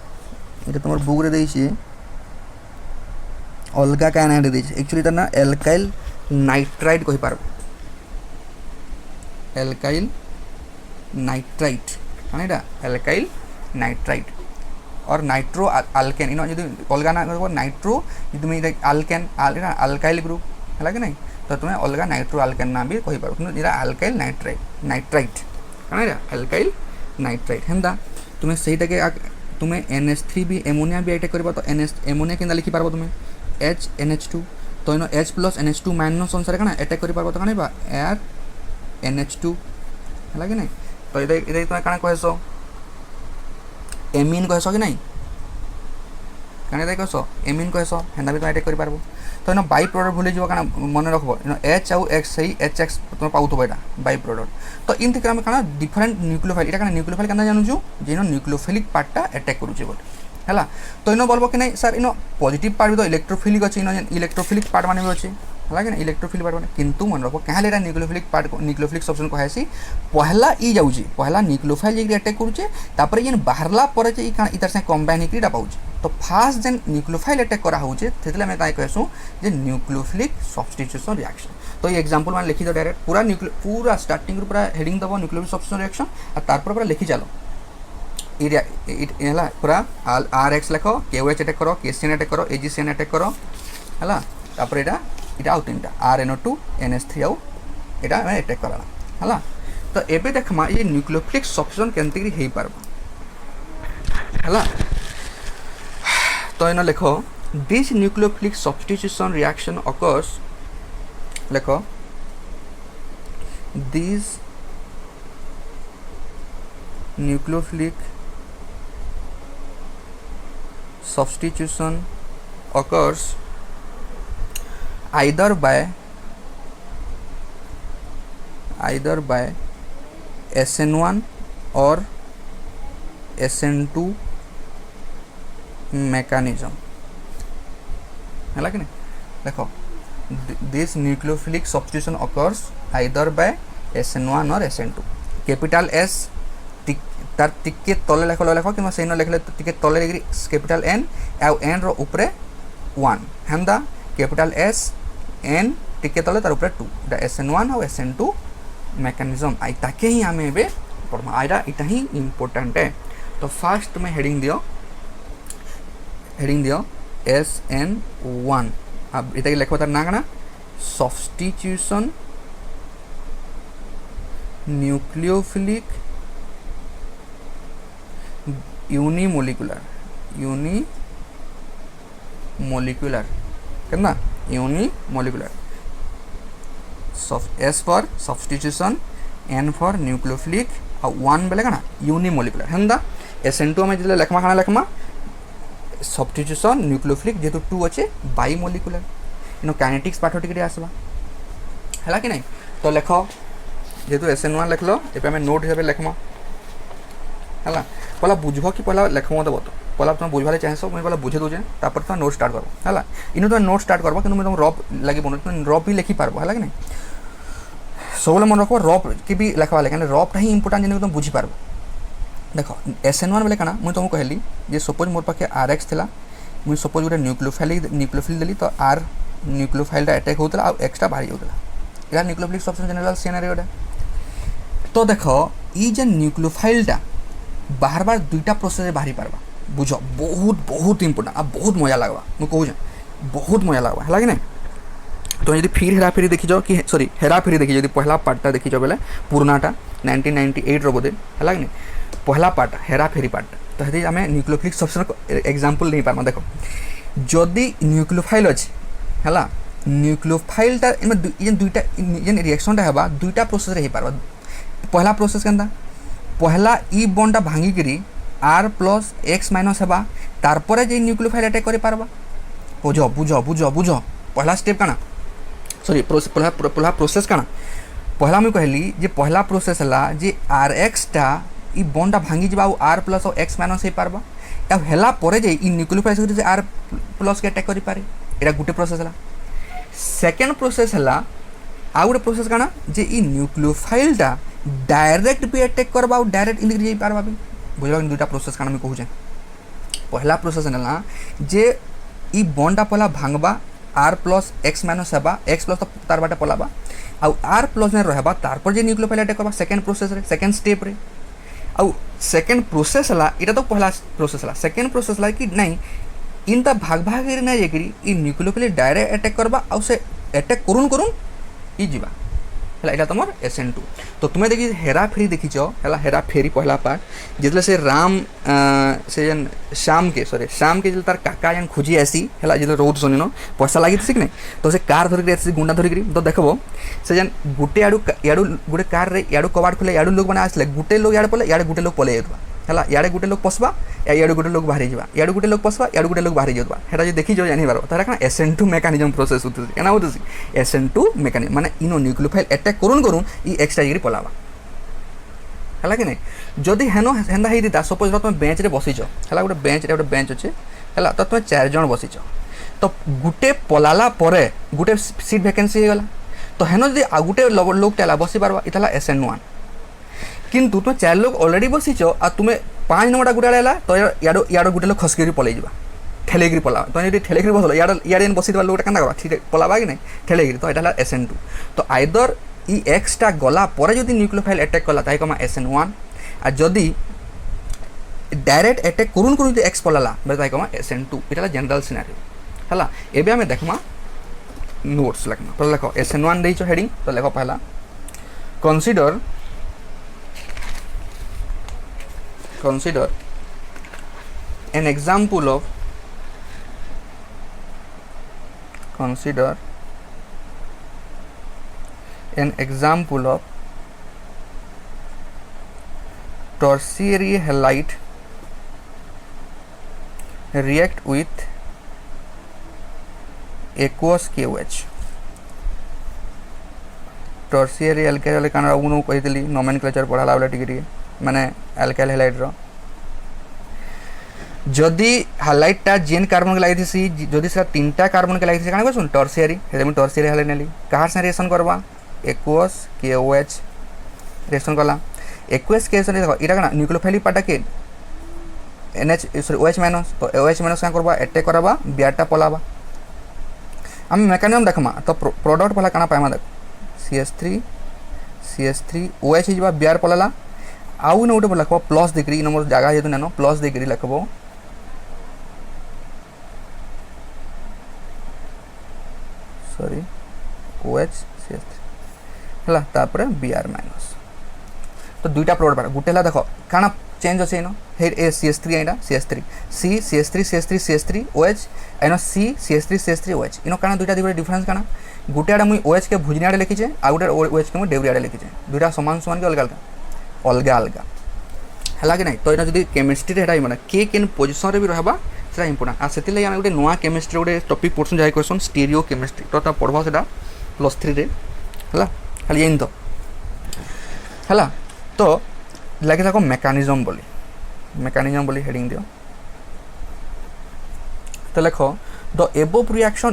ये तुम बुक रे देछि अलगा क्या ना देछि एक्चुअली ना एल्काइल नाइट्राइट कहि पारबो एल्काइल नाइट्राइट काना एटा एल्काइल नाइट्राइट और नाइट्रो अल्केन इन जो अलग ना नाइट्रो तुम अल्केन अल्काइल ग्रुप है कि नहीं तो तुम्हें अलग नाइट्रो अल्केन ना भी कही पार अल्काइल नाइट्राइट कौन अल्काइल नाइट्राइट हेन्दा तुम्हें सहीटा के तुम्हें NH3 भी एमोनिया भी अटैक कर तो एमोनिया के लिखी पार तुम्हें HNH2 तो इन H प्लस NH2 माइनस अनुसार क्या अटैक कर पार तो कौन एयर NH2 है कि नहीं तो ये तुम्हें क्या कहस एमिन कहस कि नहीं क्या कहस एमिन कहस हेन्दा भी तुम अटैक कर पार तो इन बाई प्रोडक्ट भूल जाओ क्या मन रख H आउ X सही HX तुम पाऊब यहाँ बाई प्रोडक्ट तो इन आम क्या डिफरेन्ट न्यूक्लियोफाइल यहाँ न्यूक्लियोफाइल क्या जानूँ जे इन न्यूक्लियोफिलिक पार्टा अटैक करुचे बोले है तो इन बोलो कि नहीं सर इन पॉजिटिव पार्ट भी तो इलेक्ट्रोफिलिक अच्छे इन इलेक्ट्रोफिलिक पार्ट मान भी अच्छे है कि इलेक्ट्रोफिलिक पार्ट मैंने किंतु मन रख क्या न्यूक्लियोफिलिक पार्ट न्यूक्लियोफिलिक सब्सटेंस कहसी पहला ई जाऊँगी पहला न्यूक्लियोफाइल जाकर अटैक करुचे तापर ये बाहरला इतार से कंबाइन होकर पाऊँ तो फास्ट जेन न्यूक्लियोफाइल अटैक करा होचे सेतले मैं ताई कहसु जे न्यूक्लियोफिलिक सब्स्टिट्यूशन रिएक्शन तो ये एग्जांपल मान लिखि दो डायरेक्ट पूरा स्टार्टिंग रू पूरा हेडिंग दबो न्यूक्लियोफिलिक सब्स्टिट्यूशन रिएक्शन और तारपर पूरा लिखि चलो एला पूरा RX लिखो KOH अटैक करो KCN अटैक करो AgCN अटैक करो है तापर एटा आउ तीनटा RNO2 NH3 आउ एटा मैं अटैक कराला है तो एबे देखमा ये न्यूक्लियोफिलिक सब्स्टिट्यूशन केनते हे पारबो है तो इन लिखो this nucleophilic substitution reaction occurs लिखो this nucleophilic substitution occurs either by SN1 or SN2 mechanism है कि नहीं देखो this nucleophilic substitution occurs either by SN1 or SN2 capital S तार टिके तले लेख कि से लिखले टिके तले कैपिटल N आउ N रो ऊपर 1 हेन्दा कैपिटल S N टिके तले तार ऊपर 2 इटा SN1 और SN2 मैकेनिज्म आई ताके ही आमे एबे पढ़मा आइरा इटा ही इंपोर्टेंट है तो फास्ट में हेडिंग दियो SN1 अब इटा के लिखो तार ना कना सब्स्टिट्यूशन न्यूक्लियोफिलिक यूनिमोलिकुलर कितना unimolecular S for substitution N for nucleophilic और 1 बेले कना यूनिमोलिकुलर हेन्दा SN2 में जिले लेखमा खाना लेखमा सब्स्टिट्यूशन न्यूक्लियोफिलिक जेतु 2 अच्छे बाइमोलिकुलर इन काइनेटिक्स पाठ टिके आसबा है कि नहीं तो लेख जेतु SN1 लिख लो ए आम नोट हिसाब से लेखमा है पहला बुझब कि पहला लेख मत बत पहला तुम बुझे चाहस मुझे पहला बुझे दूचे तापर तुम नोट स्टार्ट कर है इन तुम नोट स्टार्ट कर कि तुम रफ लगे बन तुम रफ भी लिखि पार्ब है कि नहीं सब मन रख रफ की भी लिखवा लगे रफटा ही इंपोर्टाट जिन तुम बुझीपार देख SN1 बेले क्या मुझे तुमको कहली जे सपोज मोर पाखे RX था मुझे सपोज गोटे न्यूक्लियोफाइल देली तो R न्यूक्लियोफाइल अटैक होता है एक्सट्रा बाहरी होता है न्यूक्लियोफिलिक सब्स्टिट्यूशन जनरल सिनेरियोटा तो देख ये न्यूक्लियोफाइलटा बार बार दुईटा प्रोसेस बाहरी पार्बा बुझ बहुत बहुत इंपोर्टेंट आ बहुत मजा लगवा मुझे कहूँ बहुत मजा लगवा है कि नहीं तो यदि फिर हेराफेरी देखी जाओ कि सॉरी हेराफेरी देखी जो पहला पार्टा देखी जाओ बेले पुरानाटा 1998 बोधे है कि नहीं पहला पार्ट हेराफेरी पार्ट तो ये आम न्यूक्लियोफिलिक सब्स्टिट्यूशन एग्जांपल नहीं पार्मा देख जदि न्यूक्लियोफाइल अच्छे है न्यूक्लियोफाइलटा इन दुईटा जेन रिएक्शनटा हेबा दुईटा प्रोसेस रे हे पारबा। पहला प्रोसेस केनता पहला ई बॉन्डटा भांगी करी आर प्लस एक्स माइनस हेबा तारपरे जे न्यूक्लियोफाइल अटैक करि पारबा। बुझ बुझ बुझ बुझ पहला स्टेप काना सॉरी पहला प्रोसेस काना पहला मुझे कहली जे पहला प्रोसेस है जे आर एक्स टा ई बॉन्डटा भांगी जा आर प्लस और एक्स माइनस हो पारबा हेला परे जे ई न्यूक्लियोफाइल से आर प्लस के अटैक करि पारे एटा गुटे प्रोसेस है। सेकेंड प्रोसेस है आउ गोटे प्रोसेस काना जे ई न्यूक्लियोफाइलटा डायरेक्ट भी अटैक करबा और डायरेक्ट इंदि जाई पारबा भी बुझला। दुईटा प्रोसेस काना मैं कहूँ पहला प्रोसेस है जे ई बॉन्डटा पहला भांगबा आर प्लस एक्स माइनस हेबा एक्स प्लस तो तार बाटे पलाबा आउ आर प्लस में रहबा तारपर जे न्यूक्लियोफाइल अटैक करबा सेकेंड प्रोसेस रे सेकेंड स्टेप रे। आउ सेकेंड प्रोसेस है इटा तो पहला प्रोसेस है। सेकेंड प्रोसेस है कि नहीं इनता भाग भाग ना जाकरी ई न्यूक्लियोफाइल डायरेक्ट अटैक करबा आउ से अटैक करुन करुन ई जीवा है यहाँ तुम SN2। तो तुम्हें देखी हेरा फेरी देखीच है हेरा फेरी पहला पार्ट जितने से राम से जन श्याम के जो तार काका जन खोजी आसी है जो रोड सुन पैसा लगी थी कि तो से कार धरिक गुंडा धरिक तो देखो से जन गुटे आड़ू याड़ू गोटे कार रे याड़ू कबाड़ खोले याड़ू लोग मैंने आसले गुटे लोग याड़े पड़े याड़े गुटे लोग पलि जाता है याड़े गुटे लोग पसबा याड़ू गुटे लोग बाहरी जावा याड़ू गुटे लोग पसबा याड़ू गुटे लोग बाहरी जाता है जो देखी जो जानी पार तार क्या SN2 मेकानिजम प्रोसेस होती है होती SN2 मेकानिजम माने इनो न्यूक्लियोफाइल अटैक करुन करुन ई एक्सट्रा डिग्री पलावा है कि नहीं जदि हेन हेन्दा ही दीता सपोज तुम बेंच रे बसीच है गोटे बेंच अच्छे है तो तुम 4 जन बसीच तो गुटे पलाला परे गुटे सीट वैकेंसी हो गला तो हेन जब आ गुटे लोग टेला बसी पार्बा इतना SN1 किंतु तुम 4 लोग ऑलरेडी बसीच आ तुम्हें 5 नंबरटा गुटे आड़ा तो याड़ गुटे लोग खसकी पलि जा ठेलेगिरी पला तुम जो ठेलेगिरी बसल याड़े बसी लोग क्या ठीक पलाबा कि नहीं ठेलेगिरी तो यहाँ SN2। तो आइदर ई एक्सटा गला परे जदि न्यूक्लियोफाइल अटैक कला ताई कमा SN1 आ जदि डायरेक्ट अटैक करुन करुन एक्स पलाला बेले ताई कमा SN2 इटा जनरल सिनारियो है। एबे आमे देखमा नोट्स लिखमा तो लिखो SN1 देइछो हेडिंग तो लिखो पहला consider an example of tertiary halide react with aqueous KOH। Tertiary alkyl काना उनु कहितली नोमेनक्लेचर पढ़ाला बेले टिके माने एल्काइल हैलाइड रो जदि हैलाइडटा जेन कार्बन के लागि थी जदि से 3टा कार्बन के लागि थी काना कहसुन टर्सियरी हेदे में टर्सियरी हैलाइड नेली कहार से रिएक्शन करबा aqueous KOH रिएक्शन कला aqueous KOH देखो इटा काना न्यूक्लियोफाइल पार्ट के NH सॉरी OH माइनस तो OH माइनस का करबा अटैक करबा बियाटा पलाबा हम मेकानिजम देखमा तो प्रोडक्ट पहला काना पाइमा देख CH3 OH हिजबा बियार पलाला आउ न गोटे लिखब प्लस देकरी नंबर जगह जेतु नेनो प्लस देकरी लिखब सॉरी OH CH3 हला तापर बियार माइनस तो दुईटा प्रोडक्ट पार गुटे ला देखो काना चेंज अछि नो हे ए CH3 एटा CH3 C CH3 CH3 CH3 OH एनो C CH3 CH3 OH इनो काना दुईटा दिबे डिफरेंस काना गुटे आडे मुई OH के भुजनी आडे लिखिचे आ गुटे OH के मुई डेवरी आडे लिखिचे दुईटा समान समान के अलग अलग है कि नहीं। तो यहाँ जब केमिस्ट्री है माने के केन पोजिशन रे भी रहबा से इंपोर्टेंट आ से लगे गोटे नुआ केमिस्ट्री गोटे टॉपिक पढ़ुँ जहाँ कहसन स्टीरियो केमिस्ट्री तो पढ़वा से +3 रे है खाली इन तो है तो लगे था मेकानिजम बोली हेडिंग दियो तो लिख the above reaction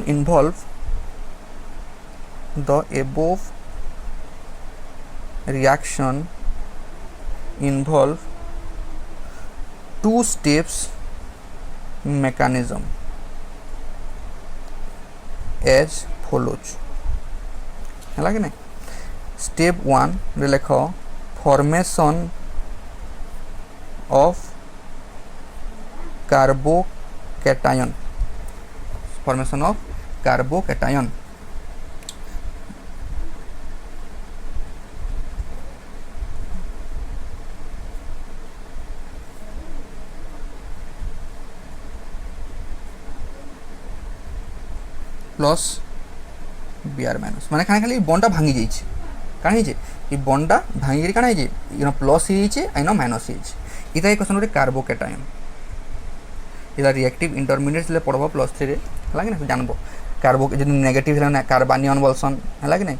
involve 2 steps mechanism as follows है कि नहीं। स्टेप 1 रे लिख formation of carbocation plus Br minus माने काना खाली बॉन्डटा भांगी जाइए काना हे ये बॉन्डटा भांगी काना हे इनो प्लस हे इनो माइनस हे इता क्वेश्चन रे कार्बोकेटायन इला रिएक्टिव इंटरमीडिएट ले पढ़बो +3 रे हला कि ना जानबो कार्बो जदि नेगेटिव हला ना कार्बानियन बोलसन हला कि नहीं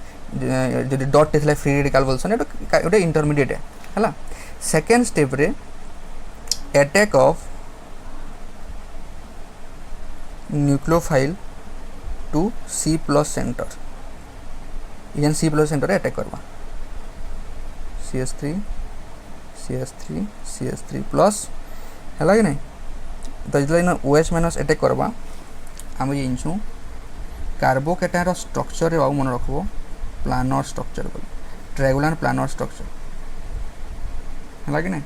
जदि डॉट थे फ्री रेडिकल बोलसन एटा इंटरमीडिएट है हला सेकंड स्टेप रे attack of nucleophile to C+ centre इजन C+ सेंटर अटैक करवा CH3 CH3 CH3 प्लस है कि नहीं तो जो OH माइनस अटैक करवा आम जानूँ कार्बोकेटाइन स्ट्रक्चर रे मन रखब प्लानर स्ट्रक्चर बोली ट्रायंगुलर प्लानर स्ट्रक्चर है कि नहीं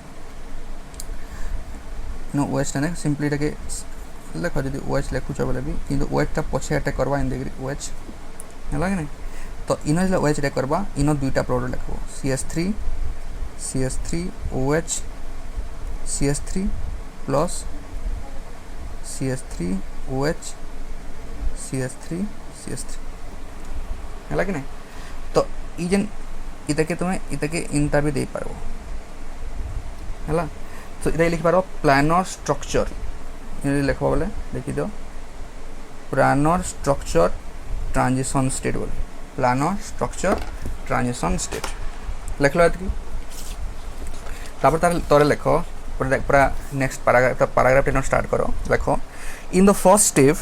नो OH ने सिंपली के लिख जब OH लिखुच बोले भी कि OH टा पछे अटैक करवा इन डिग्री OH है कि नहीं तो इन जो OH अटैक करवा इन दुईटा प्रोडक्ट लिखब CH3 OH CH3 plus CH3 OH CH3 है कि नहीं तो इजन इतके तुम्हें इतके इनटा भी दे पारो है तो इधर लिख पारो प्लानर स्ट्रक्चर लिख बोले देखी दो प्लानर स्ट्रक्चर ट्रांजिशन स्टेट बोले प्लानर स्ट्रक्चर ट्रांजिशन स्टेट लिख लो ये तार लिख पूरा नेक्स्ट पैराग्राफ टेन स्टार्ट करो लिख इन द फर्स्ट स्टेप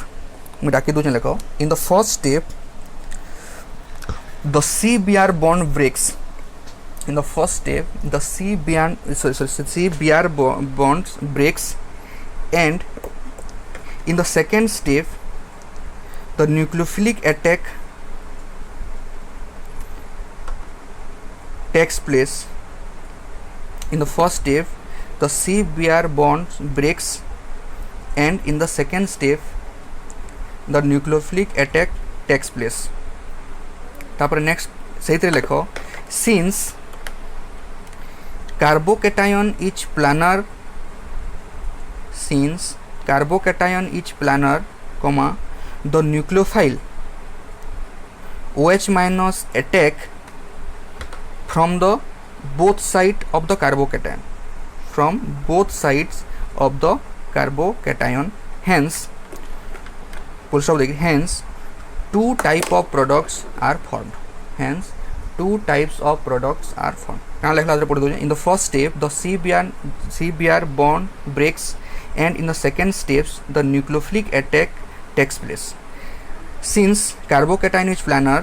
मुझे डाकी दूसरे लिख इन the first step the CBr bond breaks in the first step the CBr bonds breaks and in the second step the nucleophilic attack takes place in the first step the CBr bonds breaks and in the second step the nucleophilic attack takes place तापर next सही लिख since carbocation is planar since carbocation is planar comma the nucleophile OH minus attack from the both side of the carbocation from both sides of the carbocation hence full stop देखिए hence two type of products are formed hence two types of products are formed क्या लिखला पढ़ दो in the first step the CBr bond breaks and in the second steps the nucleophilic attack takes place since carbocation is planar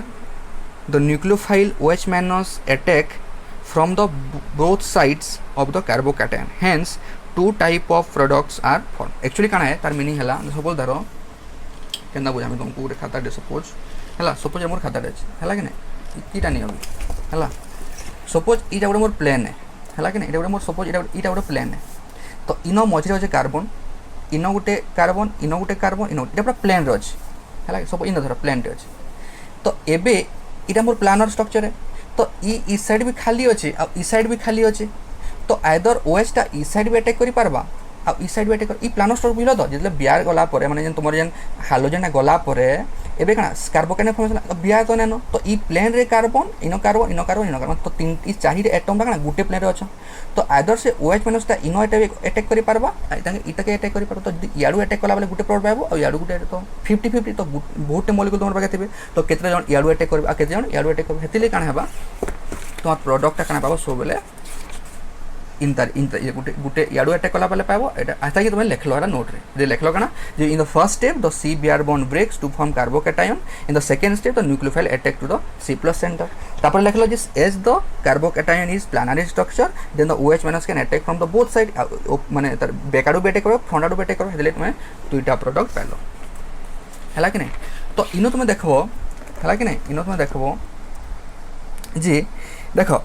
the nucleophile OH minus attack from the both sides of the carbocation hence two type of products are formed actually क्या है तार meaning है suppose धरो केना बुझा मैं तुमको खाता दे सपोज है सपोज मोर खाता दे है कि नहीं ईटा नहीं अभी है सपोज इटा गोटे मोर प्लेन है कि नहीं गोटे मोर सपोज इटा गोटे प्लेन है तो इन मझे अच्छे कार्बन इन गोटे कार्बन इन गोटे कार्बन इन गोटे पूरा प्लेन रे अच्छे है सपोज इन धर प्लेन रे अच्छे तो एबे इटा मोर प्लानर स्ट्रक्चर है तो ई साइड भी खाली अच्छे आ ई साइड भी खाली अच्छे तो आइदर OH टा ई साइड भी अटैक करि पारबा आ ई साइड भी अटैक कर ई प्लानर स्ट्रक्चर बुझल तो जितले बियार गला परे माने जेन तुमर जेन हाइड्रोजन गला परे एबे कना कार्बोकेटाइन फॉर्मेशन बियार तो नेनो तो ई प्लेन रे कार्बन इनो कार्बन इनो कार्बन इनो कार्बन तो तीन ई चाहि रे एटम बा कना गुटे प्लेन रे अछ तो आइदर से OH माइनस ता इनो अटैक करि पारबा इटा के अटैक करि पार तो याडू अटैक कला बेले गुटे प्रोडक्ट पाबो और याडू गुटे तो 50-50 तो बहुत मॉलिक्यूल तुमर पाके थिबे तो केते जन याडू अटैक करबा केते जन याडू अटैक करबा हेतिले काना हेबा तुम प्रोडक्ट काना पाबो सो बेले इंटर ये गुटे याडू अटैक कला पाले पाबो एटा आस्ता कि तुम लिख लो नोट रे लिख लो काना जे in the first step the CBr bond breaks to form carbocation in the second step the nucleophile attack to the C+ center तापर लिख लो जे as the carbocation is planary structure then the OH minus can attack from the both side माने तर बैकाडू भी attack करो फ्रंटाडू भी attack करो हेले तुम दुईटा प्रोडक्ट पालो हला कि नहीं तो इनो तुम देखबो हला कि नहीं इनो तुम देखबो जे देखो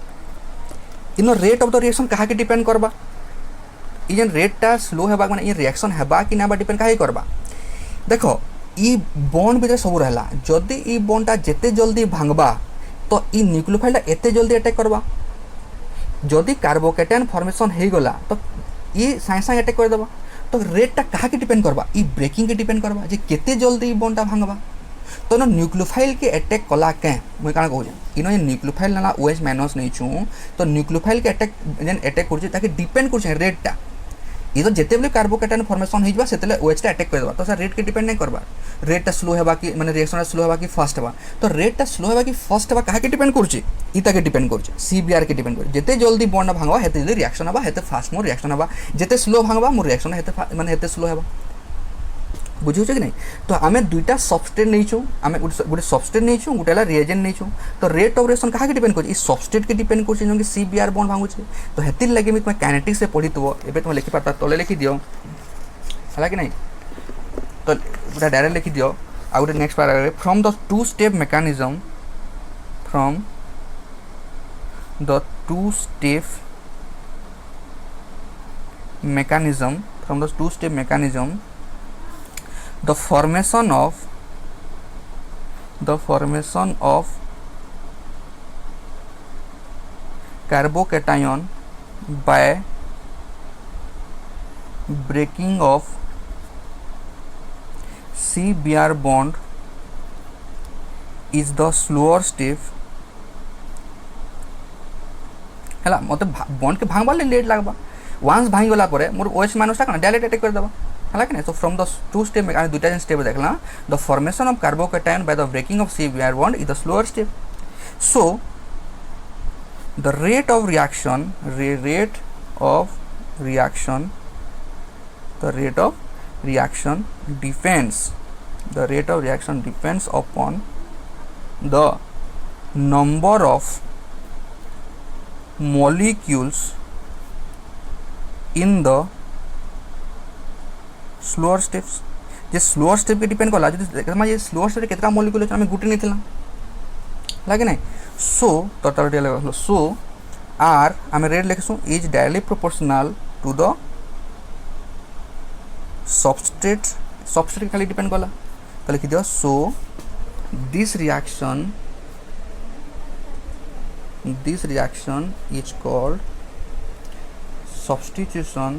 इन रेट ऑफ द रिएक्शन कहा के डिपेंड करबा इजन रेटटा स्लो हेबा माने ये रिएक्शन हेबा कि ना बा डिपेंड काहे करबा देखो ई बॉन्ड भीतर सब रहला जदी ई बॉन्डटा जेते जल्दी भांगबा तो ई न्यूक्लियोफाइलटा एते जल्दी अटैक करबा जदी कार्बोकेटाइन फॉर्मेशन हे गला तो ई साइ साइ अटैक कर देबा तो रेटटा कहा के डिपेंड करबा ई ब्रेकिंग के डिपेंड करबा जे केते जल्दी ई बॉन्डटा भांगबा तो इन न्यूक्लियोफाइल के अटैक कला क्या मुझे कौन कहूँ इन न्यूक्लियोफाइल ना OH माइनस नहीं छूँ तो न्यूक्लियोफाइल के अटैक जेन अटैक कर डिपेंड कर रेटा ये तो जिते बेले कार्बोकेटायन फॉर्मेशन हो से OH टा अटैक करवा तो सर रेट के डिपेंड नहीं करवा रेटा स्लो है कि माने रिएक्शन स्लो है कि फास्ट है तो रेटा स्लो है कि फास्ट है कहा डिपेंड कर इता के डिपेंड कर CBr के डिपेंड कर जिते जल्दी बॉन्ड भांगवा हेते जल्दी रिएक्शन हवा हेते फास्ट मोर रिएक्शन हवा जिते स्लो भांगवा मोर रिएक्शन हेते माने हेते स्लो है बुझे कि नहीं तो आम दुईटा सबस्ट्रेट नहीं छू आम गोटे सबस्ट्रेट नहीं छू गोटे रिएजेंट नहीं छू तो रेट ऑफ रिएक्शन कहा डिपेंड कर सबस्ट्रेट के डिपेंड कर CBr बॉन्ड भांगुचे तो हेतिर लगे भी तुम काइनेटिक्स से पढ़ी थो एबे तुम लिखि पार्ता तले लिखि दियो है कि नहीं तो गोटे डायरेक्ट लिखि दियो आ गोटे next paragraph from the two step mechanism from the two step mechanism the formation of carbocation by breaking of CBr bond is the slower step है मत बॉन्ड के भांगवा लेट लगवा वन्स भांगी गला मोर OH माइनस टा डायरेक्ट अटैक कर देबा है कि नहीं। तो फ्रॉम द टू स्टेप में दुटा स्टेप देखला the formation of carbocation by the breaking of CBr bond is the slower step so the rate of reaction depends upon the number of molecules in the slower steps जे slower step के depend कला जो ये slower step केतना molecule अछि हमें गुटे नहीं थिला लागे नहीं सो टोटल सो आर हमें रेट लिखसु is directly proportional to the substrate खाली डिपेंड कला तो लिखि दियो so this reaction is called substitution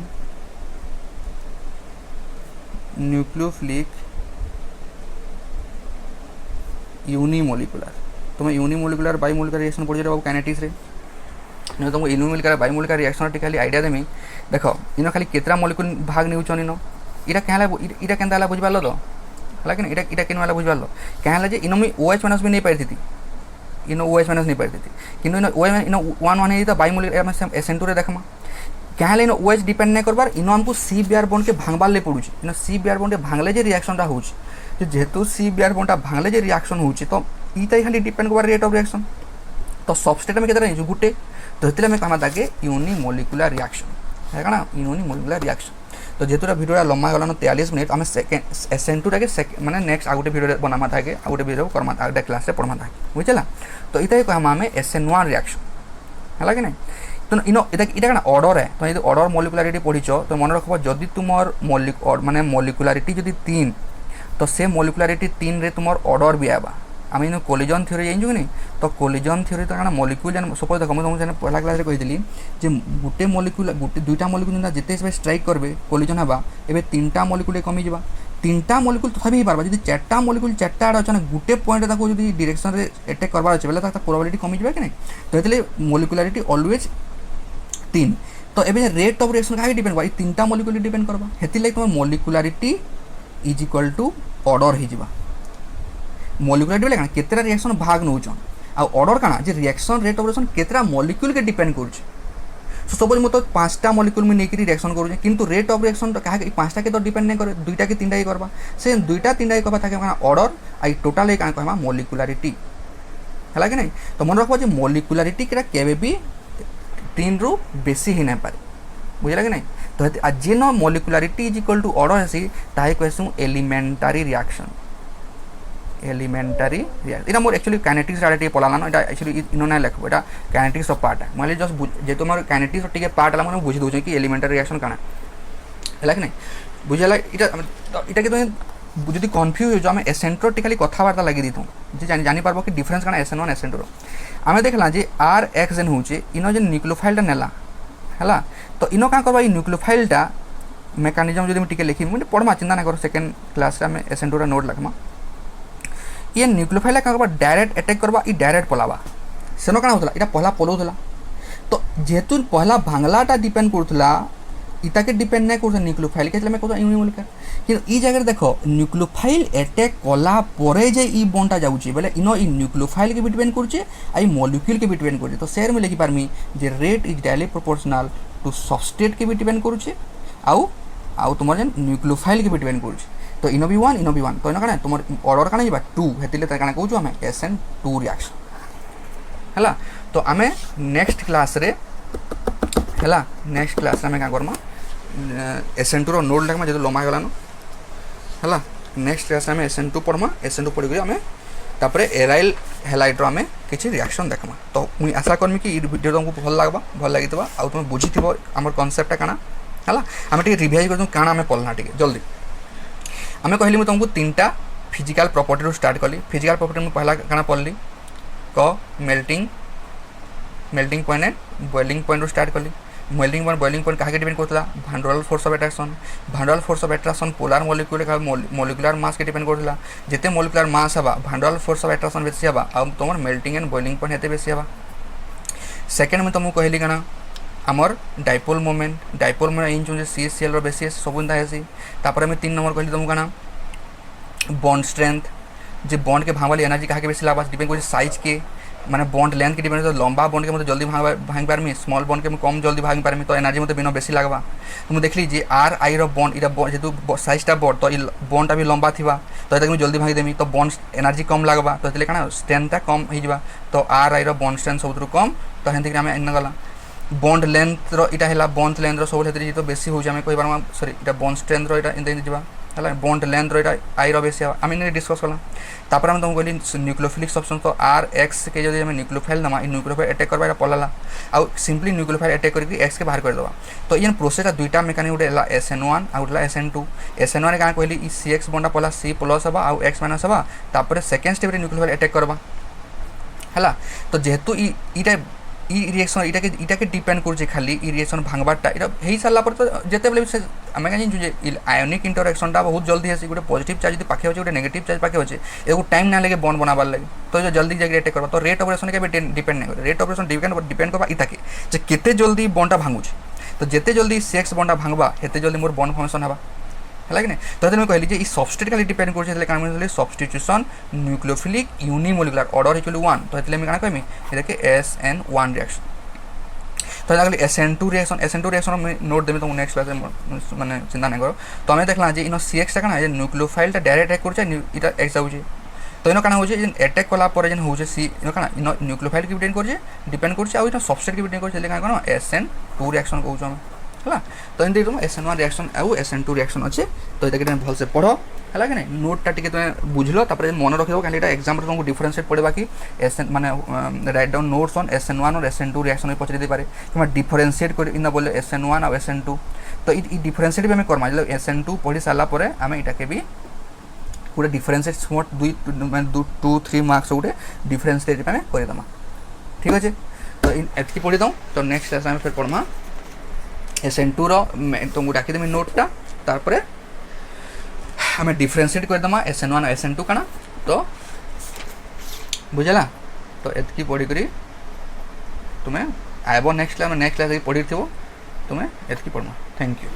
nucleophilic unimolecular तुम यूनिमोलिकुलर बाइमोलिकुलर रिएक्शन पढ़ जाओ काइनेटिक्स रे नहीं तुमको यूनिमोलिकुलर बाइमोलिकुलर रिएक्शन टी खाली आइडिया देमी देख इन खाली केतरा मोलिकुल भाग नेउछन इन इटा केला केनता बुझिपारलो तो है कि इटा केन वाला बुझिपारलो क्या जे इन मुई OH माइनस भी नहीं पारती इन OH माइनस नहीं पारती किंतु इन OH इन 1 है तो बाइमोलिकुलर SN2 रे देखमा क्या इन OH डिपेंड नहीं करबार इन हमको CBr बॉन्ड के भांगबार ले पड़ुछ इन CBr बॉन्ड भांगले जे रिएक्शन टा होछ जेहेतु CBr बॉन्ड टा भांगले जे रिएक्शन होछ तो इता खाली डिपेंड करबार रेट ऑफ रिएक्शन तो सबस्ट्रेट में केतरा नहीं गुटे तो हेतले में कहमा ताके यूनिमोलिकुलर रिएक्शन है काना यूनिमोलिकुलर रिएक्शन तो जेतुरा वीडियो लम्बा गलानो 43 मिनट हमें सेकंड SN2 टाके माने नेक्स्ट आगुटे वीडियो बनामा थाके आगुटे वीडियो करमा आगुटे क्लास रे पढ़मा थाके बुझला तो इता कहमा हमें SN1 रिएक्शन है कि नहीं तो इनो इटा क्या ऑर्डर है तो ये ऑर्डर मॉलिकुलरिटी पढ़ीच तो मन रखब जदि तुम माने मॉलिकुलरिटी जदि 3 तो से मॉलिकुलरिटी 3 रे तुम ऑर्डर भी आवा आम इन कोलिजन थ्योरी जाइछु कि नहीं तो कोलिजन थ्योरी तो क्या मॉलिक्यूल सपोज देख मुझे पहला क्लास रे कही जे गोटे मॉलिक्यूल गोटे दुईटा मॉलिक्यूल जिते स्ट्राइक करबे कोलिजन हवा एबे 3टा मॉलिक्यूल कमी जावा 3टा मॉलिक्यूल तथापि पारबा जदि 4टा मॉलिक्यूल 4टा आड़ अच्छा गोटे पॉइंट ताको जदि डायरेक्शन रे अटैक करबार अछि बेले ता प्रोबेबिलिटी कमी जाबे कि नहीं तो एतले मॉलिकुलरिटी ऑलवेज 3 तो एबे रेट ऑफ रिएक्शन का डिपेंड बाई 3टा मॉलिक्यूल डिपेंड करबा हेति लाइक तुम molecularity is equal to order हे जिबा मॉलिकुलरिटी बेले केतरा रिएक्शन भाग नउछन आ ऑर्डर काना जे रिएक्शन रेट ऑफ रिएक्शन केतरा मॉलिक्यूल के डिपेंड करछ सो सपोज मो तो 5टा मॉलिक्यूल में नेकरी रिएक्शन करू किंतु रेट ऑफ रिएक्शन तो कहा 5टा के तो डिपेंड नहीं करे 2टा के 3टा ही करबा से 2टा 3टा कहबा ताके ऑर्डर आई टोटल एक कहबा मॉलिकुलरिटी हला कि नहीं तो मन रखबा जे मॉलिकुलरिटी केरा केबे भी 3 रु बेसी ही नहीं पारे बुझला कि नहीं तो जेन molecularity is equal to order हेसी ताहे कहसु एलिमेंटरी रिएक्शन इना मोर एक्चुअली काइनेटिक्स डायरेक्ट पढ़ाला ना एक्चुअली इनो ना लिखबो एटा काइनेटिक्स ऑफ पार्ट है माने जस्ट जे तुम काइनेटिक्स टिके पार्ट ला माने बुझी दोछ कि एलिमेंटरी रिएक्शन काना हला कि नहीं बुझला इटा के तो जदि कंफ्यूज हो जो हम SN2 टी खाली कथाबार्ता लगी दिथु जे जानि पारबो कि डिफरेंस काना SN1 SN2 आमे देखला जे RX होचे इनो जे न्यूक्लियोफाइल टा नेला हला तो इनो का करबा इ न्यूक्लियोफाइल टा मेकानिज्म जदि हम टिके लिखि मुने पढ़मा चिंता ना करो सेकंड क्लास रे हम SN2 रा नोट लखमा ये न्यूक्लियोफाइल क्या करबा डायरेक्ट अटैक करबा ई डायरेक्ट पलाबा सेनो काना होतला इटा पहला पलौथला तो जेहेतु पहला भांगलाटा डिपेंड करथला इटाके डिपेंड नहीं कर न्यूक्लियोफाइल के मैं कहता यूनिमोलिकुलर कि ई जगह देखो न्यूक्लियोफाइल अटैक कला परे जे ई बॉन्डटा जाउची बोले इनो ई न्यूक्लियोफाइल के भी डिपेंड करछे आई मॉलिक्यूल के भी डिपेंड करछे तो शेयर में लिखि पारमी जे rate is directly proportional to substrate के भी डिपेंड करछे आउ आउ तुमर जेन न्यूक्लियोफाइल के भी डिपेंड करछे तो इनो भी 1 तो इनो काना तुमर ऑर्डर काना जिबा 2 हेतिले त काना कहूछु हमें SN2 रिएक्शन हला तो आमे नेक्स्ट क्लास रे हला नेक्स्ट क्लास रे हमें का करमा SN2 रो नोड लेखमा जेतो लम्बा गलानो हला नेक्स्ट क्लास में SN2 पढ़मा SN2 पढ़ी गई हमें तापरे एराइल हैलाइड रो हमें किछि रिएक्शन देखमा तो मुई आशा करमी कि ई वीडियो तुमको भल लागितबा आ तुम बुझिथिबो हमर कांसेप्ट काना हला हमें टिके रिवाइज करदु काना हमें पढ़ना टिके जल्दी हमें कहली मैं तुमको 3टा फिजिकल प्रॉपर्टी रो स्टार्ट कली फिजिकल प्रॉपर्टी में पहला काना पढ़ली क melting point and boiling point रो स्टार्ट कली मेल्टिंग पॉइंट बॉइलिंग पॉइंट काहे डिपेंड करथला van der Waals force of attraction polar molecule का मॉलिक्यूलर मास के डिपेंड करथला जेते मॉलिक्यूलर मास हबा भांडोरल फोर्स ऑफ अट्रैक्शन बेसी हबा आ तुमर मेल्टिंग एंड बॉइलिंग पॉइंट हेते बेसी हबा सेकंड में तुमको कहली काना आमर डाइपोल मोमेंट इन जो CCl रो बेसी सब इंदा हेसी तापर में 3 नंबर कहली तुमको काना बॉन्ड स्ट्रेंथ जे बॉन्ड के भांगवाली एनर्जी काहे के बेसी लागबा डिपेंड कर साइज के माने बॉन्ड लेंथ के डिपेंड कर लंबा बॉन्ड के मते जल्दी भांग पारमी स्मॉल बॉन्ड के कम जल्दी भांग पारमी तो एनर्जी मते बिनो बेसी लागबा तुम देखली जे RI रो बॉन्ड इटा जेतु साइजटा बॉन्ड तो बॉन्ड भी लंबा थिबा तो एटा जल्दी भांग देमी तो बॉन्ड एनर्जी कम लागबा तो एतले काना स्ट्रेंथटा कम हो जिबा तो RI रो बॉन्ड स्ट्रेंथ सबुतरु कम तो हेंति कि हमें इन गला बॉन्ड लेंथ रो इटा हैला बॉन्ड लेंथ रो सब हेतरि तो बेसी हो जामे कोइ बार सॉरी इटा बॉन्ड स्ट्रेंथ रो इटा इन जिबा हला बॉन्ड लेंथ रो इटा आई रो बेसी हम इन डिस्कस कला तापर हम तुमको कहली न्यूक्लियोफिलिक सब्सटेंस तो RX के जदि हम न्यूक्लियोफाइल दमा इ न्यूक्लियोफाइल अटैक करबा पलाला आ सिंपली न्यूक्लियोफाइल अटैक करके X के बाहर कर दबा तो इन प्रोसेस दुईटा मेकानिक उडे SN1 आ उडला SN2 SN1 का कहली इ CX बॉन्ड पला C+ हबा आ X- हबा तापर सेकंड स्टेप रे न्यूक्लियोफाइल अटैक करबा हला तो जेहेतु इटा ई रिएक्शन इटा के डिपेंड करछे खाली ई रिएक्शन भांगबाटा इटा हेई साला पर तो जेते बेले से हमें का जे आयोनिक इंटरैक्शनटा बहुत जल्दी हेसी गोटे पॉजिटिव चार्ज यदि पाखे होचे गोटे नेगेटिव चार्ज पाखे होचे एगो टाइम ना लगे बॉन्ड बनाबार लगे तो जो जल्दी जगह अटैक करबा तो रेट ऑपरेशन के भी डिपेंड नहीं करे रेट ऑपरेशन डिपेंड करबा इटा के जे केते जल्दी बॉन्डटा भांगुचे तो जेते जल्दी सेक्स बॉन्डटा भांगबा हेते जल्दी मोर बॉन्ड फॉर्मेशन हबा है कि नहीं तो मैं कहली जे सबस्ट्रेट खाली डिपेंड कर substitution nucleophilic unimolecular order equal 1 तो ये मैं कहमी ये SN1 रिएक्शन तो कहली SN2 रिएक्शन में नोट देमी तो नेक्स्ट क्लास माने चिंता नहीं करो तो हमें देखला जे इनो CX का ना न्यूक्लियोफाइल डायरेक्ट अटैक करछे इटा X जाउछे तो इनो काना होछे अटैक कला पर जन होछे सी इनो काना इनो न्यूक्लियोफाइल के डिपेंड करछे आ इनो सबस्ट्रेट के डिपेंड करछे ले काना SN2 रिएक्शन कहउछो हम है तो एमती तुम SN1 रिएक्शन आउ SN2 रिएक्शन अच्छे तो ये भल से पढ़ है कि नहीं नोटा टी तुम बुझल तापर मन रखिद कहीं एग्जाम तुमको डिफरेंशिएट पढ़ा कि SN माने write down notes on SN1 और SN2 रिएक्शन भी पचारि पारे कि डिफरेंशिएट कर इन बोले SN1 और SN2 तो ये डिफरेंशिएट भी आम करमा SN2 पढ़ी सारापर आम यहाँ भी गोटे डिफरेंशिएट स्मॉट 2-3 मार्क्स गोटे डिफरेंशिएट आम करदमा ठीक अच्छे तो एतकी पढ़ी दऊँ तो नेक्स्ट क्लास आम फिर पढ़मा SN2 रो तुमको डाकिदेमी नोटा तारपर आम डिफरेंशिएट करदमा SN1 और SN2 काना तो बुझला तो एतकी पढ़ी करी तुम्हें आइब नेक्स्ट क्लास पढ़ी थो तुम्हें एतकी पढ़मा थैंक यू।